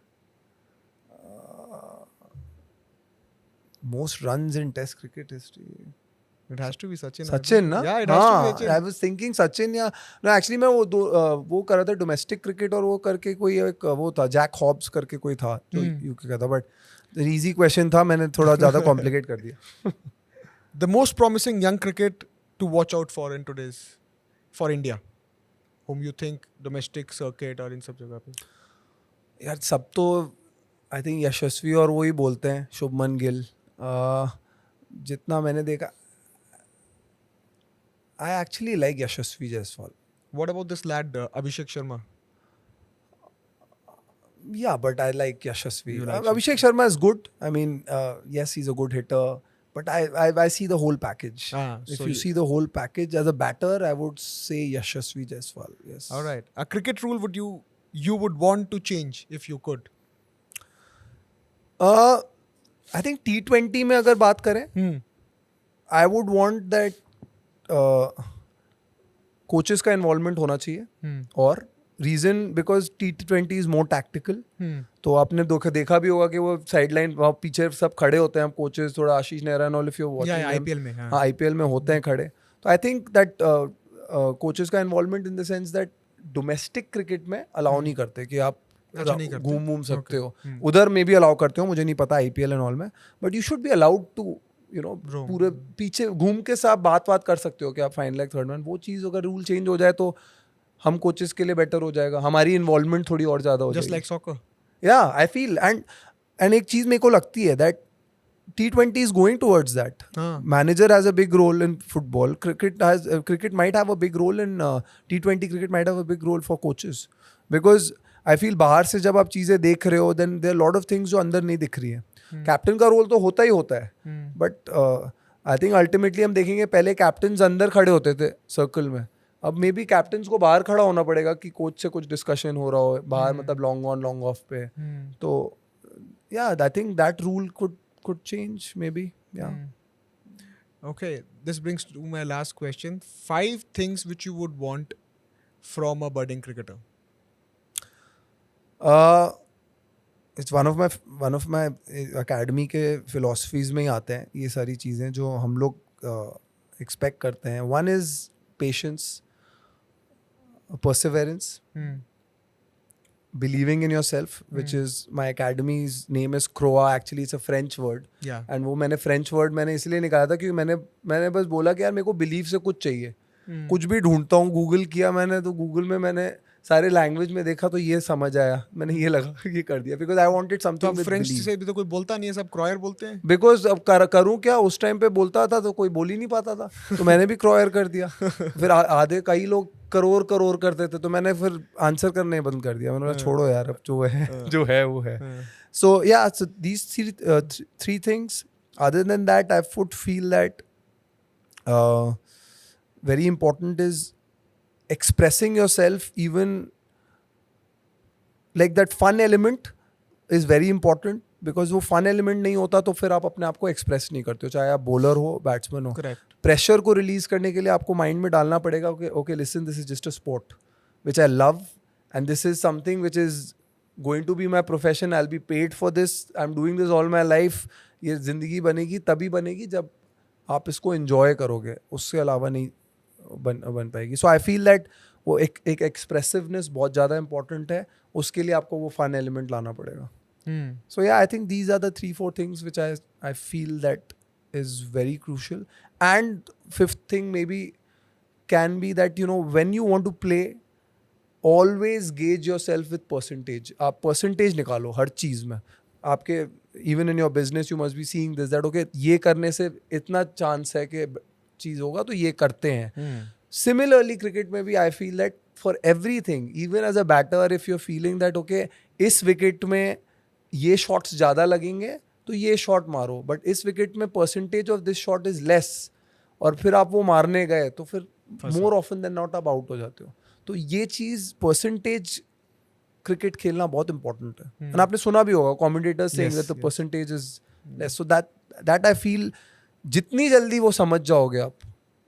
Most runs in Test cricket history. It has to be Sachin. Sachin, ना? Yeah, it has to be Sachin. I was thinking Sachin या no, actually मैं वो कर रहा था domestic cricket, और वो करके कोई एक वो था, जैक हॉब्स करके कोई था जो यूके का था, बट इजी क्वेश्चन था, मैंने थोड़ा ज़्यादा कॉम्प्लिकेट कर दिया. The most promising young cricket to watch out for in today's, for India, whom you think domestic circuit और इन सब जगह पे? यार सब तो आई थिंक यशस्वी और वो ही बोलते हैं, शुभमन गिल. जितना मैंने देखा, I actually like Yashasvi Jaiswal. What about this lad Abhishek Sharma? Yeah, but I like Yashasvi. You like Abhishek Sharma is good. I mean, yes, he's a good hitter, but I see the whole package. If so you see the whole package as a batter, I would say Yashasvi Jaiswal. Yes. All right. A cricket rule would you would want to change if you could? I think T20 में अगर बात करें, I would want that coaches का involvement होना चाहिए. और reason because T20 is more tactical. तो आपने देखा भी होगा कि वो साइड लाइन वहाँ पीछे सब खड़े होते हैं कोचेस, थोड़ा Ashish Nehra and all, if you watching IPL में. हाँ, आईपीएल में होते हैं खड़े. तो आई थिंक दैट कोचेस का involvement in the sense that domestic cricket में अलाउ नहीं करते कि आप घूम सकते हो. उधर में भी अलाउ करते हो, मुझे नहीं पता आईपीएल एंड ऑल में, but you should be allowed to पूरे पीछे घूम के साथ बात कर सकते हो कि आप फाइनल लाइक थर्ड मैन. वो चीज़ अगर रूल चेंज हो जाए तो हम कोचेस के लिए बेटर हो जाएगा, हमारी इन्वॉल्वमेंट थोड़ी और ज़्यादा हो जाएगी. Just like soccer. या आई फील एंड एक चीज़ मेरे को लगती है that T20 is going towards that. Manager has a big role in football. Cricket might have a big role in T20. Cricket might have a big role for coaches, because I feel बाहर से जब आप चीज़ें देख रहे हो then there lot of things जो अंदर नहीं दिख रही है. कैप्टन का रोल तो होता ही होता है, बट आई थिंक अल्टीमेटली हम देखेंगे पहले कैप्टन्स अंदर खड़े होते थे सर्कल में, अब मे बी कैप्टन्स को बाहर खड़ा होना पड़ेगा कि कोच से कुछ डिस्कशन हो रहा हो बाहर, मतलब लॉन्ग ऑन लॉन्ग ऑफ पे. तो या I think that rule could change maybe. Yeah. Okay, this brings to my last question. 5 things which you would want from a budding cricketer. It's one of my academy के philosophies में ही आते हैं ये सारी चीज़ें जो हम लोग expect करते हैं. One is patience, perseverance, believing in yourself, which is my academy's name is CROA. Actually, it's a French word. Yeah. And वो मैंने French word मैंने इसलिए निकाला था क्योंकि मैंने बस बोला कि यार मेरे को belief से कुछ चाहिए. कुछ भी ढूंढता हूँ, गूगल किया मैंने, तो गूगल में मैंने सारे लैंग्वेज में देखा तो ये समझ आया, मैंने ये लगा ये कर दिया, बिकॉज आई वांटेड तो समथिंग अब विद फ्रेंच बिलीफ. से भी तो कोई बोलता नहीं है, सब क्रॉयर बोलते हैं. बिकॉज अब करूँ क्या, उस टाइम पे बोलता था तो कोई बोल ही नहीं पाता था, तो मैंने भी क्रॉयर कर दिया. फिर आधे कई लोग करोड़ करते थे, तो मैंने फिर आंसर करने बंद कर दिया. मैंने बोला छोड़ो यार, अब जो है वो है. सो या so these three things. Other than that I would feel that very important is expressing yourself. Even like that fun element is very important, because वो fun element नहीं होता तो फिर आप अपने आप को express नहीं करते हो, चाहे आप bowler हो बैट्समैन हो. Correct. प्रेशर को रिलीज करने के लिए आपको माइंड में डालना पड़ेगा कि okay listen, this is just a sport which I love and this is something which is going to be my profession. I'll be paid for this. I'm doing this all my life. ये जिंदगी बनेगी तभी बनेगी जब आप इसको enjoy करोगे, उससे अलावा नहीं बन पाएगी. सो आई फील दैट वो एक एक्सप्रेसिवनेस बहुत ज़्यादा इंपॉर्टेंट है, उसके लिए आपको वो फन एलिमेंट लाना पड़ेगा. सो या I think these are the 3-4 things which I feel that is very crucial. And fifth thing maybe can be that you know when you want to play always gauge yourself with percentage. आप percentage निकालो हर चीज़ में. आपके even in your business you must be seeing this that okay ये करने से इतना चांस है कि चीज़ होगा तो ये करते हैं. सिमिलरली क्रिकेट में भी I feel that for everything, even as a batter, if you are feeling that okay इस विकेट में ये शॉट्स ज़्यादा लगेंगे तो ये शॉट मारो, बट इस विकेट में percentage of this shot is less, और फिर आप वो मारने गए तो फिर मोर ऑफन देन नॉट आप आउट हो जाते हो. तो ये चीज़ परसेंटेज क्रिकेट खेलना बहुत इंपॉर्टेंट है. एंड आपने सुना भी होगा commentators saying that the percentage is less. So that I feel जितनी जल्दी वो समझ जाओगे आप,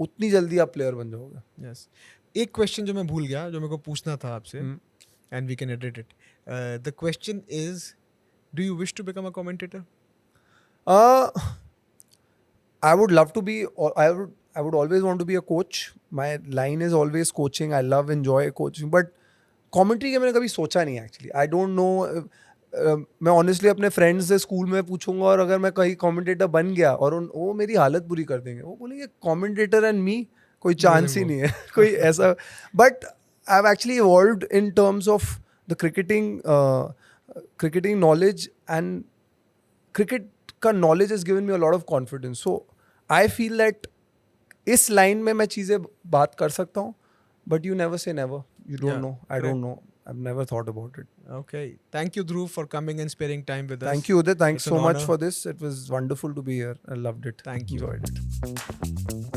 उतनी जल्दी आप प्लेयर बन जाओगे. यस. एक क्वेश्चन जो मैं भूल गया, जो मेरे को पूछना था आपसे, and we can edit it. The question is, do you wish to become a commentator? I would love to be, I would always want to be a coach. My line is always coaching. I enjoy coaching, but commentary के मैंने कभी सोचा नहीं actually. I don't know. मैं honestly अपने friends से school में पूछूंगा, और अगर मैं कहीं कमेंटेटर बन गया और वो मेरी हालत बुरी कर देंगे, वो बोलेंगे कमेंटेटर एंड मी कोई चांस ही नहीं है. कोई ऐसा. But I have actually evolved in terms of the cricketing knowledge, and cricket का knowledge has given me a lot of confidence. So I feel that इस लाइन में मैं चीज़ें बात कर सकता हूँ, but you never say never. You don't know. I don't know. I've never thought about it. Okay. Thank you, Dhruv, for coming and sparing time with us. Thank you, Udit. Thanks It's so an much honor. for this. It was wonderful to be here. I loved it. Thank you. Enjoyed it.